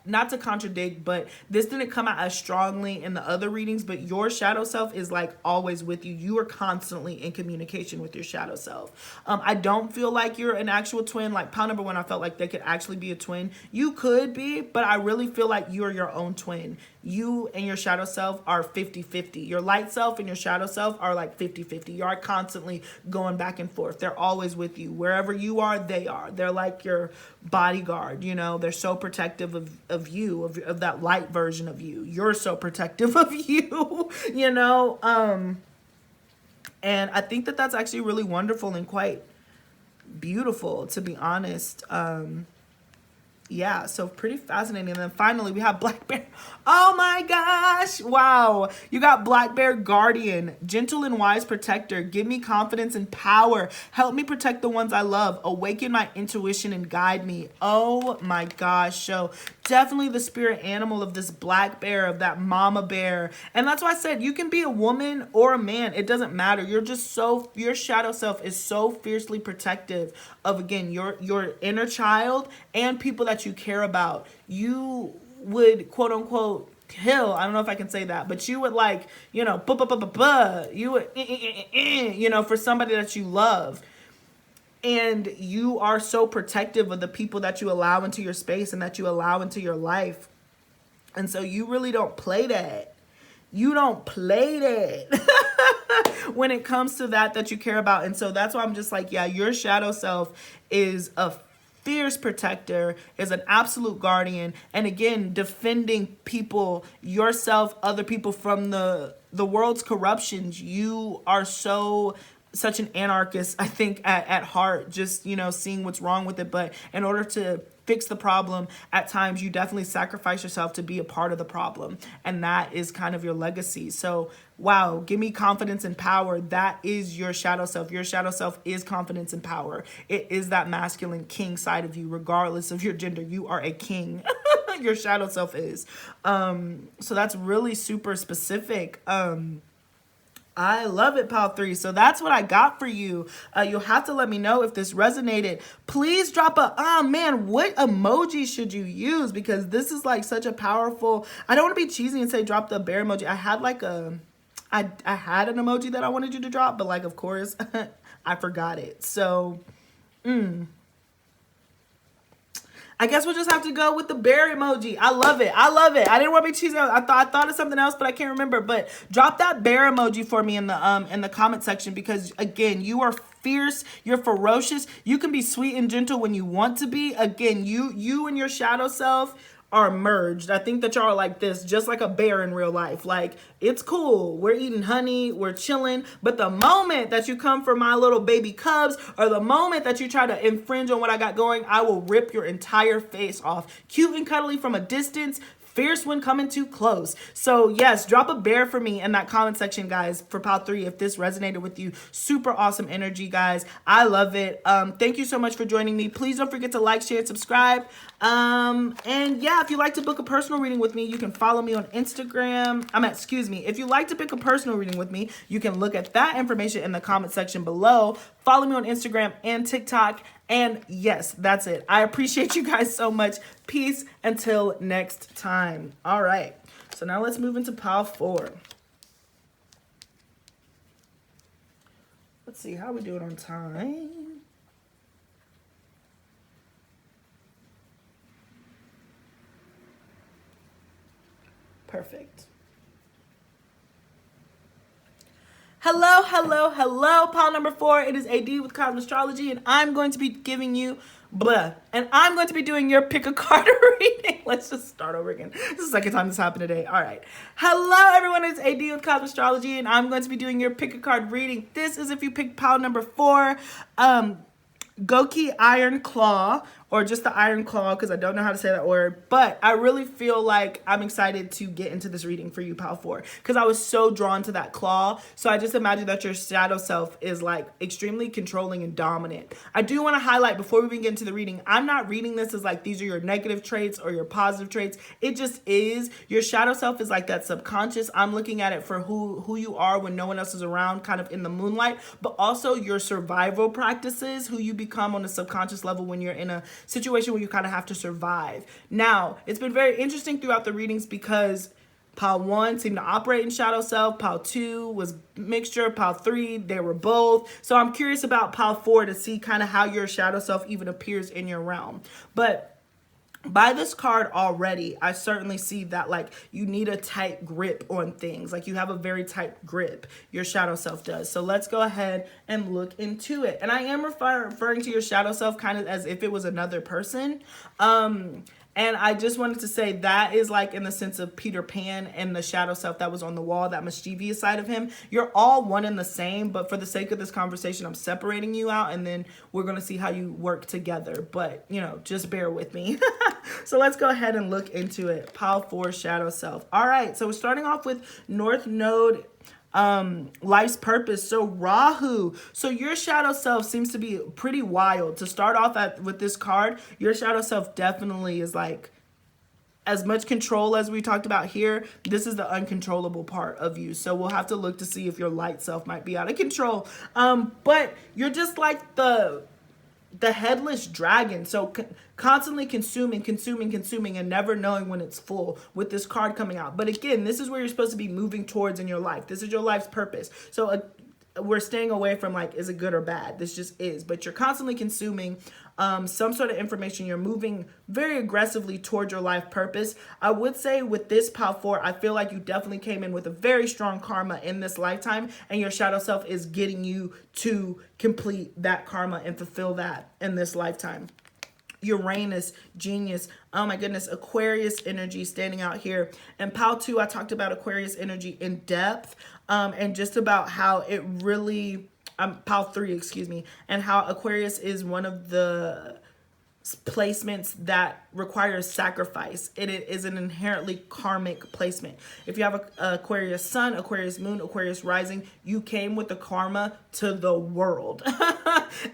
not to contradict, but this didn't come out as strongly in the other readings, but your shadow self is like always with you. You are constantly in communication with your shadow self. I don't feel like you're an actual twin. Like pile number one, I felt like they could actually be a twin. You could be, but I really feel like you're your own twin. You and your shadow self are 50-50. Your light self and your shadow self are like 50-50. You are constantly going back and forth. They're always with you. Wherever you are, they are. They're like your bodyguard, you know. They're so protective of you, of that light version of you. You're so protective of you, you know. And I think that that's actually really wonderful and quite beautiful, to be honest. Yeah, so pretty fascinating. And then finally we have Black Bear. Oh my gosh, wow. You got Black Bear Guardian, gentle and wise protector. Give me confidence and power. Help me protect the ones I love. Awaken my intuition and guide me. Oh my gosh. So definitely the spirit animal of this black bear, of that mama bear. And that's why I said you can be a woman or a man. It doesn't matter. You're just so, your shadow self is so fiercely protective of, again, your inner child and people that you care about. You would, quote unquote, kill, I don't know if I can say that, but you would, like, you know, you would, you know, for somebody that you love. And you are so protective of the people that you allow into your space and that you allow into your life. And so you really don't play that. You don't play that when it comes to that you care about. And so that's why I'm just like, yeah, your shadow self is a fierce protector, is an absolute guardian, and again, defending people, yourself, other people from the world's corruptions. You are such an anarchist, I think, at heart, just, you know, seeing what's wrong with it. But in order to fix the problem, at times you definitely sacrifice yourself to be a part of the problem, and that is kind of your legacy. So wow, give me confidence and power. That is your shadow self. Your shadow self is confidence and power. It is that masculine king side of you, regardless of your gender. You are a king. Your shadow self is. So that's really super specific. I love it, Pile 3. So that's what I got for you. You'll have to let me know if this resonated. Please drop a, oh man, what emoji should you use? Because this is like such a powerful, I don't want to be cheesy and say drop the bear emoji. I had like I had an emoji that I wanted you to drop, but like, of course, I forgot it. So, I guess we'll just have to go with the bear emoji. I love it. I love it. I didn't want to be cheesy. I thought of something else, but I can't remember. But drop that bear emoji for me in the comment section, because again, you are fierce. You're ferocious. You can be sweet and gentle when you want to be. Again, you and your shadow self are merged. I think that y'all are like this, just like a bear in real life. Like, it's cool. We're eating honey. We're chilling. But the moment that you come for my little baby cubs, or the moment that you try to infringe on what I got going, I will rip your entire face off. Cute and cuddly from a distance, fierce when coming too close. So yes, drop a bear for me in that comment section, guys, for pile 3 if this resonated with you. Super awesome energy, guys. I love it. Thank you so much for joining me. Please don't forget to like, share, and subscribe. And yeah, if you'd like to book a personal reading with me, you can follow me on Instagram. If you'd like to pick a personal reading with me, you can look at that information in the comment section below. Follow me on Instagram and TikTok. And yes, that's it. I appreciate you guys so much. Peace until next time. All right. So now let's move into pile 4. Let's see how we do it on time. Perfect. Hello, hello, hello. Pile number 4. It is AD with Cosmic Astrology, and I'm going to be giving you and I'm going to be doing your pick a card reading. Let's just start over again. This is the second time this happened today. All right. Hello, everyone. It's AD with Cosmic Astrology, and I'm going to be doing your pick a card reading. This is if you pick pile number 4. Goki Iron Claw, or just the Iron Claw, because I don't know how to say that word, but I really feel like I'm excited to get into this reading for you, pile 4, because I was so drawn to that claw. So I just imagine that your shadow self is like extremely controlling and dominant. I do want to highlight before we begin into the reading, I'm not reading this as like these are your negative traits or your positive traits. It just is. Your shadow self is like that subconscious. I'm looking at it for who you are when no one else is around, kind of in the moonlight, but also your survival practices, who you become on a subconscious level when you're in a situation where you kind of have to survive. Now, it's been very interesting throughout the readings because pile 1 seemed to operate in shadow self, pile 2 was mixture, pile 3 they were both. So I'm curious about pile 4 to see kind of how your shadow self even appears in your realm. But by this card already, I certainly see that like you need a tight grip on things. Like you have a very tight grip, your shadow self does. So let's go ahead and look into it. And I am referring to your shadow self kind of as if it was another person. And I just wanted to say that is like in the sense of Peter Pan and the shadow self that was on the wall, that mischievous side of him. You're all one and the same, but for the sake of this conversation, I'm separating you out, and then we're going to see how you work together. But, you know, just bear with me. So let's go ahead and look into it. Pile 4, shadow self. All right, so we're starting off with North Node, life's purpose. So Rahu, so your shadow self seems to be pretty wild. To start off with this card, your shadow self definitely is like as much control as we talked about here. This is the uncontrollable part of you. So we'll have to look to see if your light self might be out of control. But you're just like the headless dragon. So constantly consuming, and never knowing when it's full with this card coming out. But again, this is where you're supposed to be moving towards in your life. This is your life's purpose. So we're staying away from like, is it good or bad? This just is. But you're constantly consuming some sort of information. You're moving very aggressively towards your life purpose. I would say with this pile 4, I feel like you definitely came in with a very strong karma in this lifetime, and your shadow self is getting you to complete that karma and fulfill that in this lifetime. Uranus, genius, oh my goodness, Aquarius energy standing out here. And pile 2, I talked about Aquarius energy in depth, and just about how it really, pile 3, excuse me, and how Aquarius is one of the placements that requires sacrifice. It is an inherently karmic placement. If you have a Aquarius sun, Aquarius moon, Aquarius rising, you came with the karma to the world.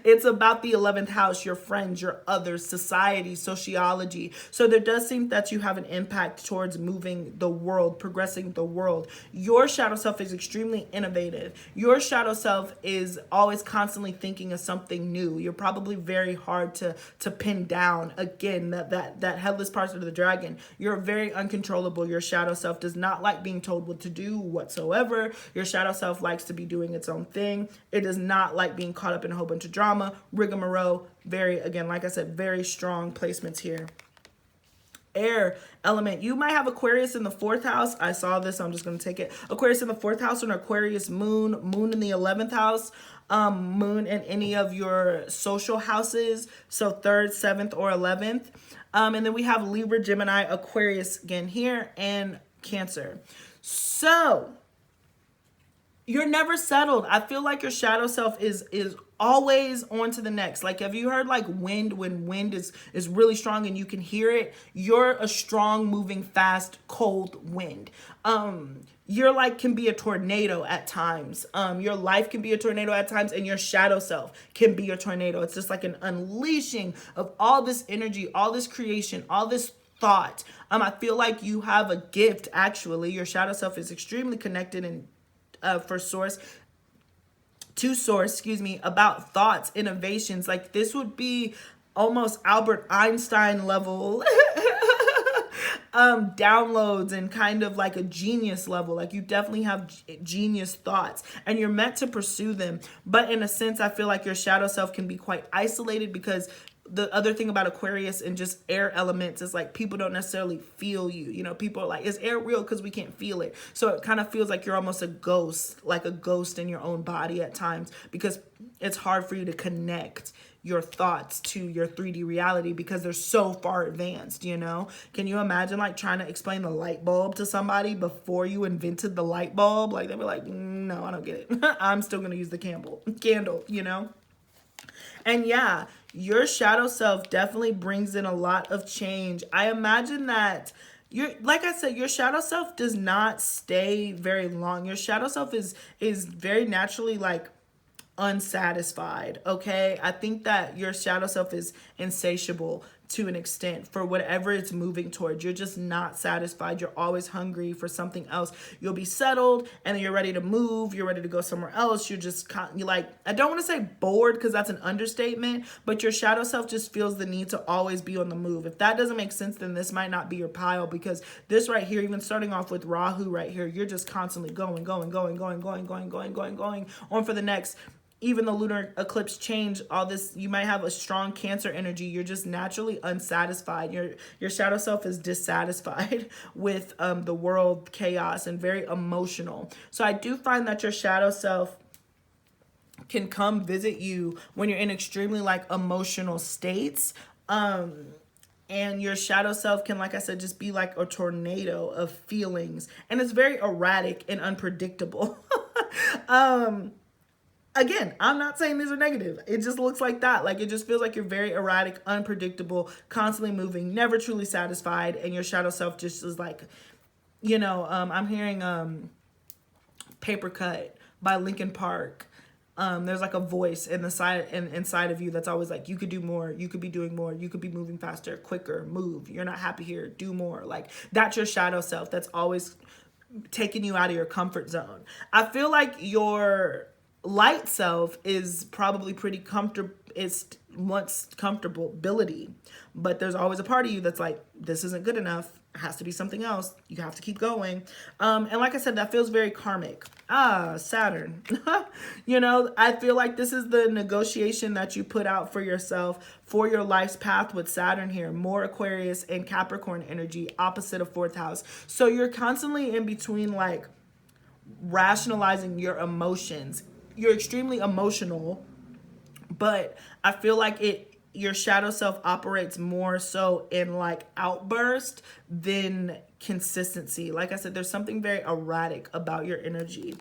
It's about the 11th house, your friends, your others, society, sociology. So there does seem that you have an impact towards moving the world, progressing the world. Your shadow self is extremely innovative. Your shadow self is always constantly thinking of something new. You're probably very hard to pin down. Again, that headless part of the dragon. You're very uncontrollable. Your shadow self does not like being told what to do whatsoever. Your shadow self likes to be doing its own thing. It does not like being caught up in a whole bunch of drama, rigmarole. Very, again, like I said, very strong placements here. Air element. You might have Aquarius in the 4th house. I saw this, so I'm just going to take it. Aquarius in the 4th house, or an Aquarius moon in the 11th house. Moon in any of your social houses, so 3rd, 7th, or 11th. And then we have Libra, Gemini, Aquarius again here, and Cancer. So you're never settled. I feel like your shadow self is always on to the next. Like, have you heard like wind, when wind is really strong and you can hear it? You're a strong, moving, fast, cold wind. Your like can be a tornado at times. Your life can be a tornado at times, and your shadow self can be a tornado. It's just like an unleashing of all this energy, all this creation, all this thought. I feel like you have a gift. Actually, your shadow self is extremely connected and for source to source, about thoughts, innovations. Like, this would be almost Albert Einstein level downloads, and kind of like a genius level. Like, you definitely have genius thoughts and you're meant to pursue them. But in a sense, I feel like your shadow self can be quite isolated, because the other thing about Aquarius and just air elements is like, people don't necessarily feel you. You know, people are like, is air real? Because we can't feel it. So it kind of feels like you're almost a ghost, like a ghost in your own body at times, because it's hard for you to connect your thoughts to your 3D reality because they're so far advanced, you know? Can you imagine like trying to explain the light bulb to somebody before you invented the light bulb? Like, they'd be like, no, I don't get it. I'm still going to use the candle, you know? And yeah, your shadow self definitely brings in a lot of change. I imagine that like I said, your shadow self does not stay very long. Your shadow self is very naturally like unsatisfied. Okay, I think that your shadow self is insatiable to an extent for whatever it's moving towards. You're just not satisfied. You're always hungry for something else. You'll be settled and then you're ready to move. You're ready to go somewhere else. You're like, I don't want to say bored because that's an understatement, but your shadow self just feels the need to always be on the move. If that doesn't make sense, then this might not be your pile, because this right here, even starting off with Rahu right here, you're just constantly going on for the next. Even the lunar eclipse change, all this, you might have a strong Cancer energy. You're just naturally unsatisfied. Your shadow self is dissatisfied with the world chaos and very emotional. So I do find that your shadow self can come visit you when you're in extremely like emotional states. And your shadow self can, like I said, just be like a tornado of feelings. And it's very erratic and unpredictable. Again, I'm not saying these are negative. It just looks like that. Like, it just feels like you're very erratic, unpredictable, constantly moving, never truly satisfied. And your shadow self just is like, you know, I'm hearing Paper Cut by Linkin Park. There's like a voice inside of you that's always like, you could do more, you could be doing more, you could be moving faster, quicker, move. You're not happy here, do more. Like, that's your shadow self that's always taking you out of your comfort zone. I feel like your light self is probably pretty comfortable. It's wants comfortability, but there's always a part of you that's like, this isn't good enough. It has to be something else. You have to keep going. And like I said, that feels very karmic. Saturn. You know, I feel like this is the negotiation that you put out for yourself for your life's path with Saturn here. More Aquarius and Capricorn energy, opposite of 4th house. So you're constantly in between like rationalizing your emotions. You're extremely emotional, but I feel like your shadow self operates more so in like outburst than consistency. Like I said, there's something very erratic about your energy.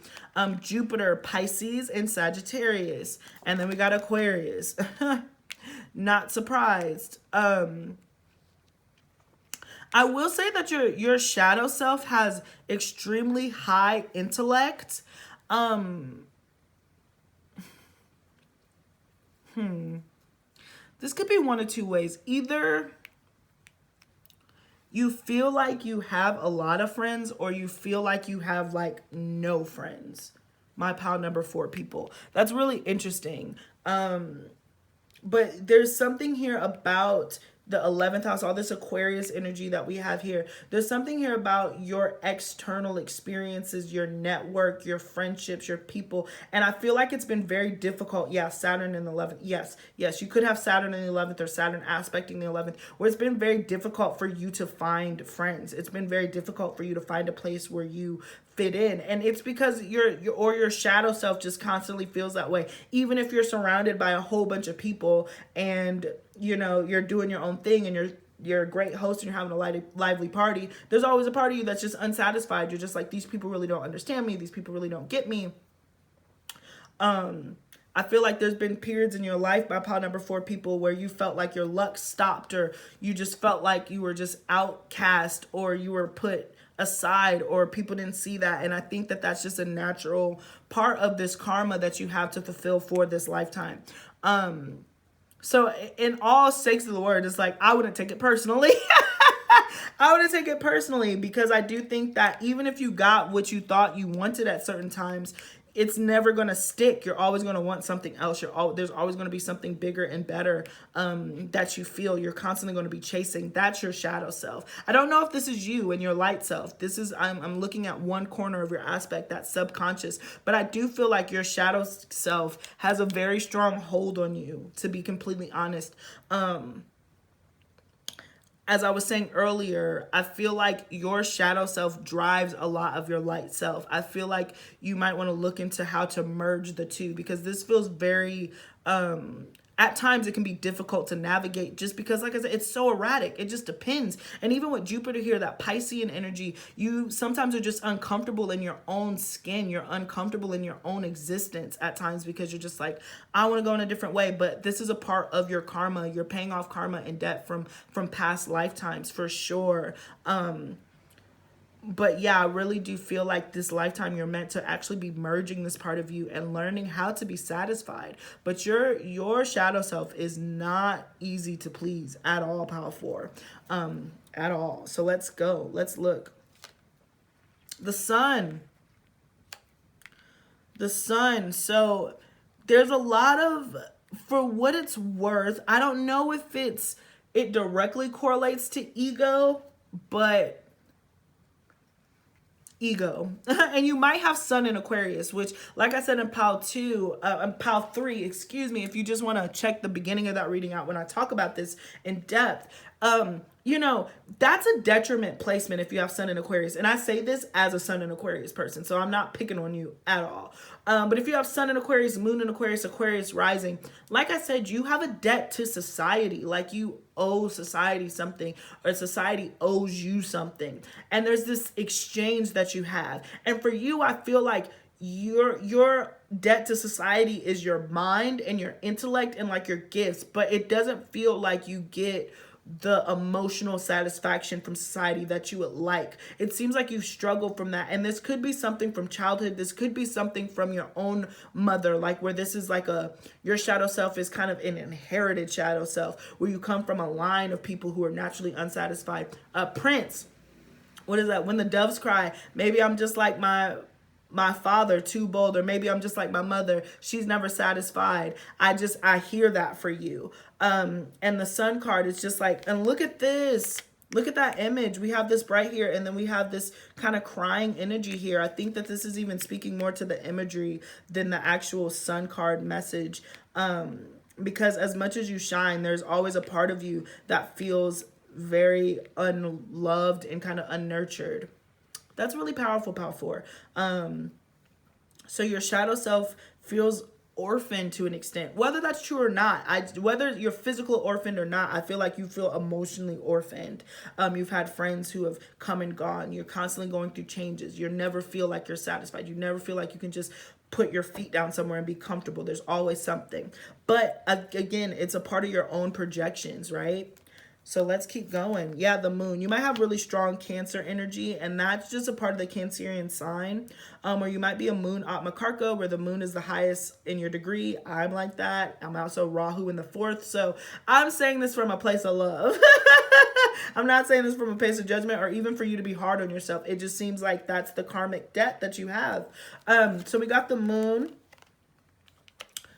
Jupiter, Pisces, and Sagittarius. And then we got Aquarius. Not surprised. I will say that your shadow self has extremely high intellect. This could be one of two ways. Either you feel like you have a lot of friends, or you feel like you have like no friends. My pile number 4 people. That's really interesting. But there's something here about the 11th house, all this Aquarius energy that we have here. There's something here about your external experiences, your network, your friendships, your people. And I feel like it's been very difficult. Yeah, Saturn in the 11th. Yes, you could have Saturn in the 11th or Saturn aspecting the 11th, where it's been very difficult for you to find friends. It's been very difficult for you to find a place where you fit in. And it's because your shadow self just constantly feels that way. Even if you're surrounded by a whole bunch of people and, you know, you're doing your own thing and you're a great host and you're having a lively party, there's always a part of you that's just unsatisfied. You're just like, these people really don't understand me. These people really don't get me. I feel like there's been periods in your life by pile number 4 people where you felt like your luck stopped, or you just felt like you were just outcast, or you were put aside, or people didn't see that. And I think that that's just a natural part of this karma that you have to fulfill for this lifetime. So in all sakes of the word, it's like, I wouldn't take it personally. I wouldn't take it personally, because I do think that even if you got what you thought you wanted at certain times, it's never going to stick. You're always going to want something else. There's always going to be something bigger and better that you feel. You're constantly going to be chasing. That's your shadow self. I don't know if this is you and your light self. This is, I'm looking at one corner of your aspect, that's subconscious. But I do feel like your shadow self has a very strong hold on you, to be completely honest. As I was saying earlier, I feel like your shadow self drives a lot of your light self. I feel like you might want to look into how to merge the two, because this feels very, at times it can be difficult to navigate, just because, like I said, it's so erratic. It just depends. And even with Jupiter here, that Piscean energy, you sometimes are just uncomfortable in your own skin. You're uncomfortable in your own existence at times, because you're just like, I want to go in a different way. But this is a part of your karma. You're paying off karma and debt from past lifetimes, for sure. But yeah, I really do feel like this lifetime you're meant to actually be merging this part of you and learning how to be satisfied. But your shadow self is not easy to please at all, Pile 4. At all. So let's go. Let's look. The sun. The sun. So there's a lot of, for what it's worth, I don't know if it directly correlates to ego, but ego. And you might have sun in Aquarius, which, like I said in pile 3, excuse me, if you just want to check the beginning of that reading out when I talk about this in depth, you know, that's a detriment placement if you have sun in Aquarius. And I say this as a sun in Aquarius person, so I'm not picking on you at all. But if you have sun in Aquarius, moon in Aquarius, Aquarius rising, like I said, you have a debt to society. Like, you owe society something, or society owes you something. And there's this exchange that you have. And for you, I feel like your debt to society is your mind and your intellect and like your gifts, but it doesn't feel like you get the emotional satisfaction from society that you would like. It seems like you've struggled from that. And this could be something from childhood. This could be something from your own mother, like where this is like your shadow self is kind of an inherited shadow self, where you come from a line of people who are naturally unsatisfied. Prince, what is that? When the doves cry, maybe I'm just like my father, too bold, or maybe I'm just like my mother, she's never satisfied. I hear that for you. And the sun card is just like, and look at this. Look at that image. We have this bright here, and then we have this kind of crying energy here. I think that this is even speaking more to the imagery than the actual sun card message. Because as much as you shine, there's always a part of you that feels very unloved and kind of unnurtured. That's really powerful, Pile 4. So your shadow self feels orphaned to an extent. Whether that's true or not, whether you're physical orphaned or not, I feel like you feel emotionally orphaned. You've had friends who have come and gone. You're constantly going through changes. You never feel like you're satisfied. You never feel like you can just put your feet down somewhere and be comfortable. There's always something. But again, it's a part of your own projections, right? So let's keep going. Yeah, the moon. You might have really strong Cancer energy, and that's just a part of the Cancerian sign. Or you might be a moon Atmakarka, where the moon is the highest in your degree. I'm like that. I'm also Rahu in the 4th. So I'm saying this from a place of love. I'm not saying this from a place of judgment or even for you to be hard on yourself. It just seems like that's the karmic debt that you have. So we got the moon.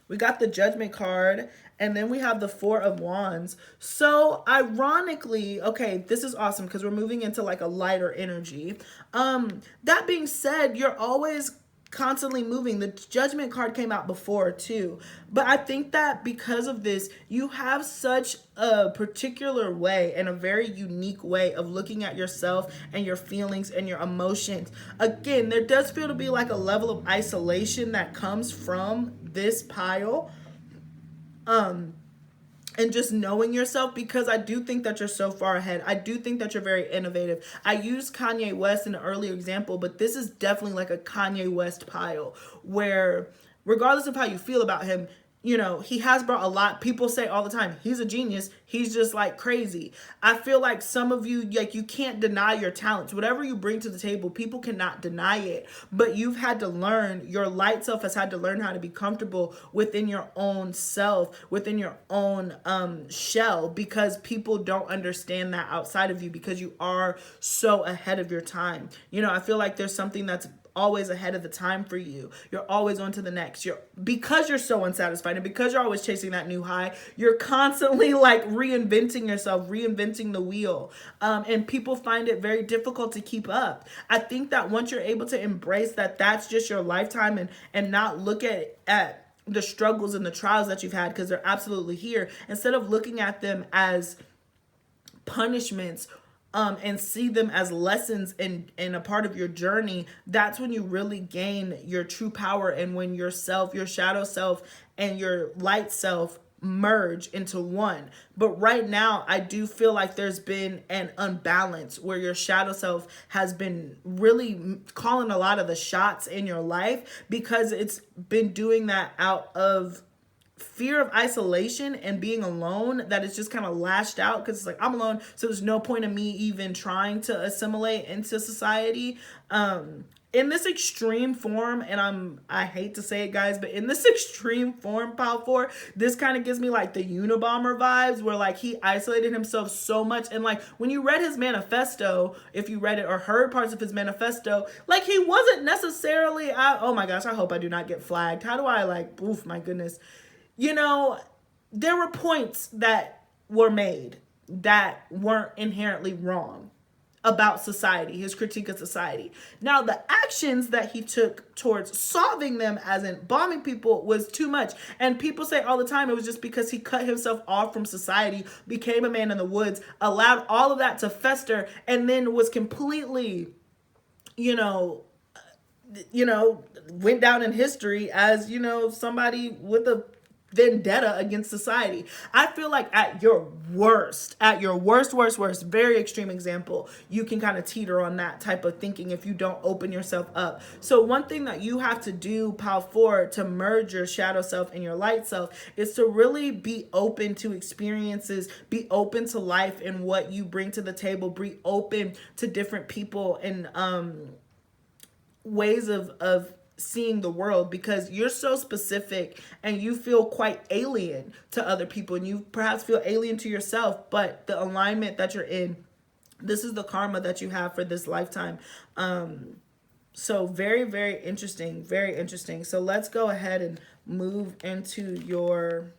We got the Judgment card. And then we have the 4 of Wands. So ironically, okay, this is awesome because we're moving into like a lighter energy. That being said, you're always constantly moving. The Judgment card came out before too. But I think that because of this, you have such a particular way and a very unique way of looking at yourself and your feelings and your emotions. Again, there does feel to be like a level of isolation that comes from this pile. And just knowing yourself, because I do think that you're so far ahead. I do think that you're very innovative. I used Kanye West in an earlier example, but this is definitely like a Kanye West pile where regardless of how you feel about him, you know, he has brought a lot. People say all the time, he's a genius. He's just like crazy. I feel like some of you, like, you can't deny your talents. Whatever you bring to the table, people cannot deny it. But you've had to learn, your light self has had to learn how to be comfortable within your own self, within your own shell, because people don't understand that outside of you, because you are so ahead of your time. You know, I feel like there's something that's always ahead of the time for you. You're always on to the next. Because you're so unsatisfied, and because you're always chasing that new high, you're constantly like reinventing yourself, reinventing the wheel. And people find it very difficult to keep up. I think that once you're able to embrace that that's just your lifetime, and not look at the struggles and the trials that you've had, because they're absolutely here, instead of looking at them as punishments, and see them as lessons and a part of your journey, that's when you really gain your true power. And when your shadow self and your light self merge into one. But right now, I do feel like there's been an unbalance where your shadow self has been really calling a lot of the shots in your life, because it's been doing that out of fear of isolation and being alone, that is just kind of lashed out, because it's like, I'm alone, so there's no point in me even trying to assimilate into society. In this extreme form, and I hate to say it, guys, but in this extreme form, Power 4, this kind of gives me like the Unabomber vibes, where like he isolated himself so much. And like when you read his manifesto, if you read it or heard parts of his manifesto, like he wasn't necessarily, oh my gosh, I hope I do not get flagged. How do I like, oof, my goodness. You know, there were points that were made that weren't inherently wrong about society, his critique of society. Now, the actions that he took towards solving them, as in bombing people, was too much. And people say all the time it was just because he cut himself off from society, became a man in the woods, allowed all of that to fester, and then was completely, went down in history as, somebody with a vendetta against society. I feel like at your worst, very extreme example, you can kind of teeter on that type of thinking if you don't open yourself up. So one thing that you have to do, Pal 4, to merge your shadow self and your light self is to really be open to experiences, be open to life and what you bring to the table, be open to different people and ways of seeing the world, because you're so specific and you feel quite alien to other people, and you perhaps feel alien to yourself, but the alignment that you're in, this is the karma that you have for this lifetime. So very, very interesting, very interesting. So let's go ahead and move into your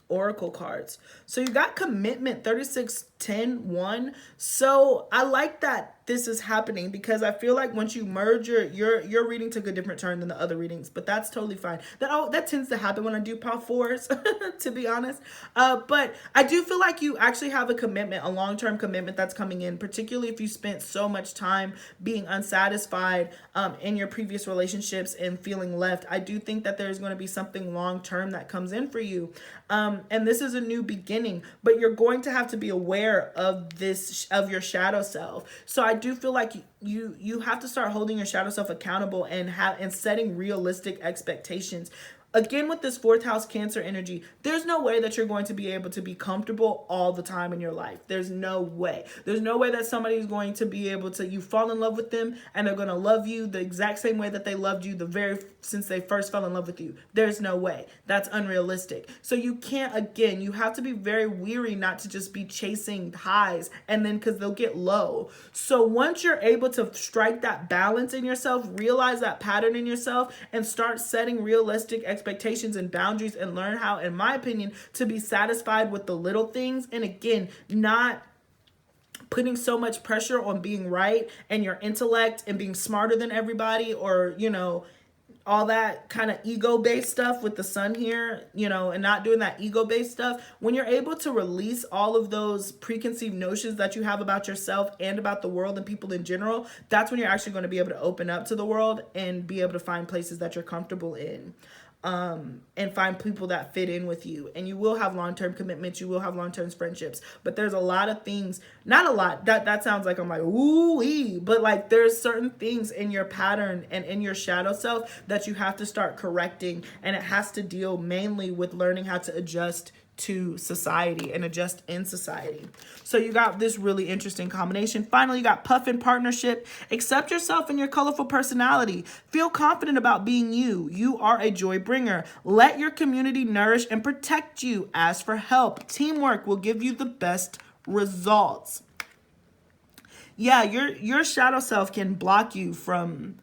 oracle cards. So you got commitment, 36-10-1. So I like that this is happening, because I feel like once you merge your reading took a different turn than the other readings, but that's totally fine. That tends to happen when I do Pal 4s, to be honest. But I do feel like you actually have a commitment, a long-term commitment that's coming in, particularly if you spent so much time being unsatisfied in your previous relationships and feeling left. I do think that there's going to be something long-term that comes in for you. And this is a new beginning, but you're going to have to be aware of this, of your shadow self. So I do feel like you have to start holding your shadow self accountable and setting realistic expectations. Again, with this 4th house Cancer energy, there's no way that you're going to be able to be comfortable all the time in your life. There's no way. There's no way that somebody is going to be able to, you fall in love with them and they're going to love you the exact same way that they loved you since they first fell in love with you. There's no way. That's unrealistic. So you can't, again, you have to be very weary not to just be chasing highs, and then because they'll get low. So once you're able to strike that balance in yourself, realize that pattern in yourself, and start setting realistic expectations and boundaries, and learn how, in my opinion, to be satisfied with the little things. And again, not putting so much pressure on being right and your intellect and being smarter than everybody, or, all that kind of ego-based stuff with the sun here, and not doing that ego-based stuff. When you're able to release all of those preconceived notions that you have about yourself and about the world and people in general, that's when you're actually going to be able to open up to the world and be able to find places that you're comfortable in. and find people that fit in with you. And you will have long-term commitments. You will have long-term friendships. But there's a lot of things, not a lot, that sounds like I'm like, ooh-wee. But like there's certain things in your pattern and in your shadow self that you have to start correcting. And it has to deal mainly with learning how to adjust to society and adjust in society. So you got this really interesting combination. Finally, you got puff in partnership. Accept yourself and your colorful personality. Feel confident about being you. You are a joy bringer. Let your community nourish and protect you. Ask for help. Teamwork will give you the best results. Yeah, your shadow self can block you from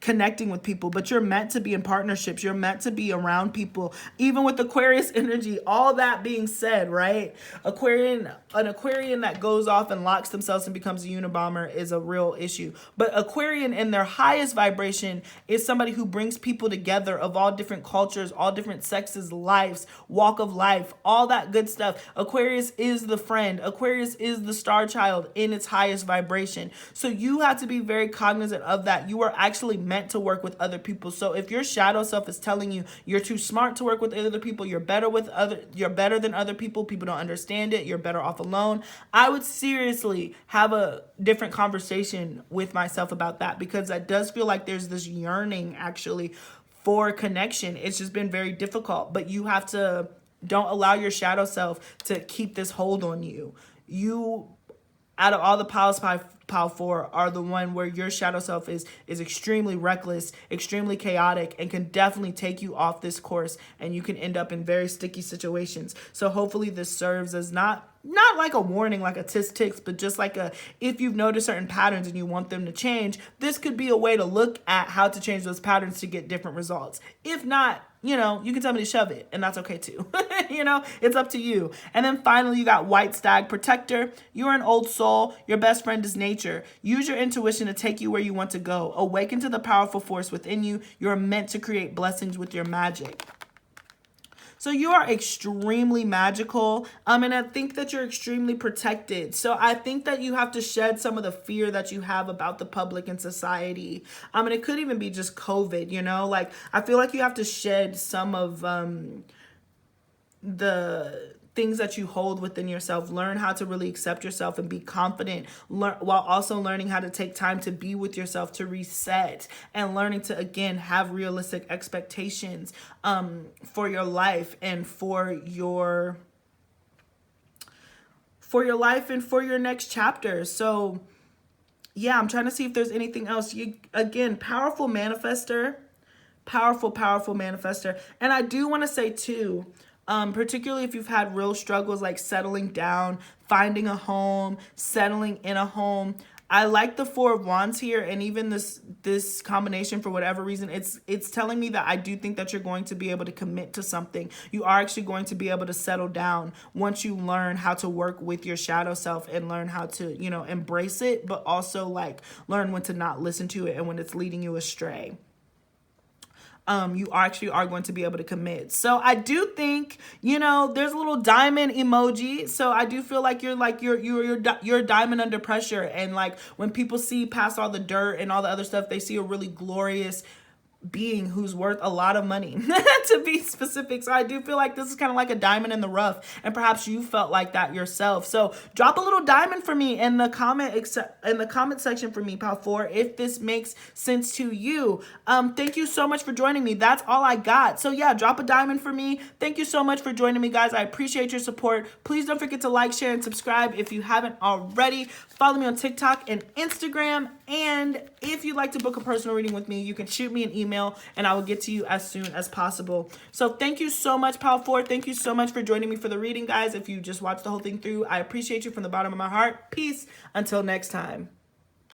connecting with people, but you're meant to be in partnerships. You're meant to be around people, even with Aquarius energy. All that being said, right? An Aquarian that goes off and locks themselves and becomes a Unabomber is a real issue. But Aquarian in their highest vibration is somebody who brings people together of all different cultures, all different sexes, lives, walk of life, all that good stuff. Aquarius is the friend. Aquarius is the star child in its highest vibration. So you have to be very cognizant of that. You are actually meant to work with other people. So if your shadow self is telling you you're too smart to work with other people, you're better than other people don't understand it, you're better off alone, I would seriously have a different conversation with myself about that, because that does feel like there's this yearning actually for connection. It's just been very difficult, but you have to don't allow your shadow self to keep this hold on you. You, out of all the Pile 4 are the one where your shadow self is extremely reckless, extremely chaotic, and can definitely take you off this course, and you can end up in very sticky situations. So hopefully this serves as not like a warning, like a ticks, but just like if you've noticed certain patterns and you want them to change, this could be a way to look at how to change those patterns to get different results. If not, you can tell me to shove it, and that's okay too. It's up to you. And then finally, you got White Stag Protector. You're an old soul. Your best friend is nature. Use your intuition to take you where you want to go. Awaken to the powerful force within you. You're meant to create blessings with your magic. So you are extremely magical, and I think that you're extremely protected. So I think that you have to shed some of the fear that you have about the public and society. And it could even be just COVID, like I feel like you have to shed some of the things that you hold within yourself. Learn how to really accept yourself and be confident, while also learning how to take time to be with yourself, to reset, and learning to, again, have realistic expectations for your life and for your life and for your next chapter. So yeah, I'm trying to see if there's anything else. Again, powerful manifester. And I do want to say too, particularly if you've had real struggles like settling down, finding a home, settling in a home. I like the Four of Wands here, and even this combination, for whatever reason, it's telling me that I do think that you're going to be able to commit to something. You are actually going to be able to settle down once you learn how to work with your shadow self and learn how to, embrace it, but also like learn when to not listen to it and when it's leading you astray. You actually are going to be able to commit. So I do think, there's a little diamond emoji. So I do feel like you're a diamond under pressure. And like when people see past all the dirt and all the other stuff, they see a really glorious being who's worth a lot of money, to be specific. So I do feel like this is kind of like a diamond in the rough, and perhaps you felt like that yourself. So drop a little diamond for me in the comment section for me, Pile 4, if this makes sense to you. Thank you so much for joining me. That's all I got. So yeah, drop a diamond for me. Thank you so much for joining me, guys. I appreciate your support. Please don't forget to like, share, and subscribe if you haven't already. Follow me on TikTok and Instagram. And if you'd like to book a personal reading with me, you can shoot me an email and I will get to you as soon as possible. So thank you so much, Pile 4. Thank you so much for joining me for the reading, guys. If you just watched the whole thing through, I appreciate you from the bottom of my heart. Peace. Until next time.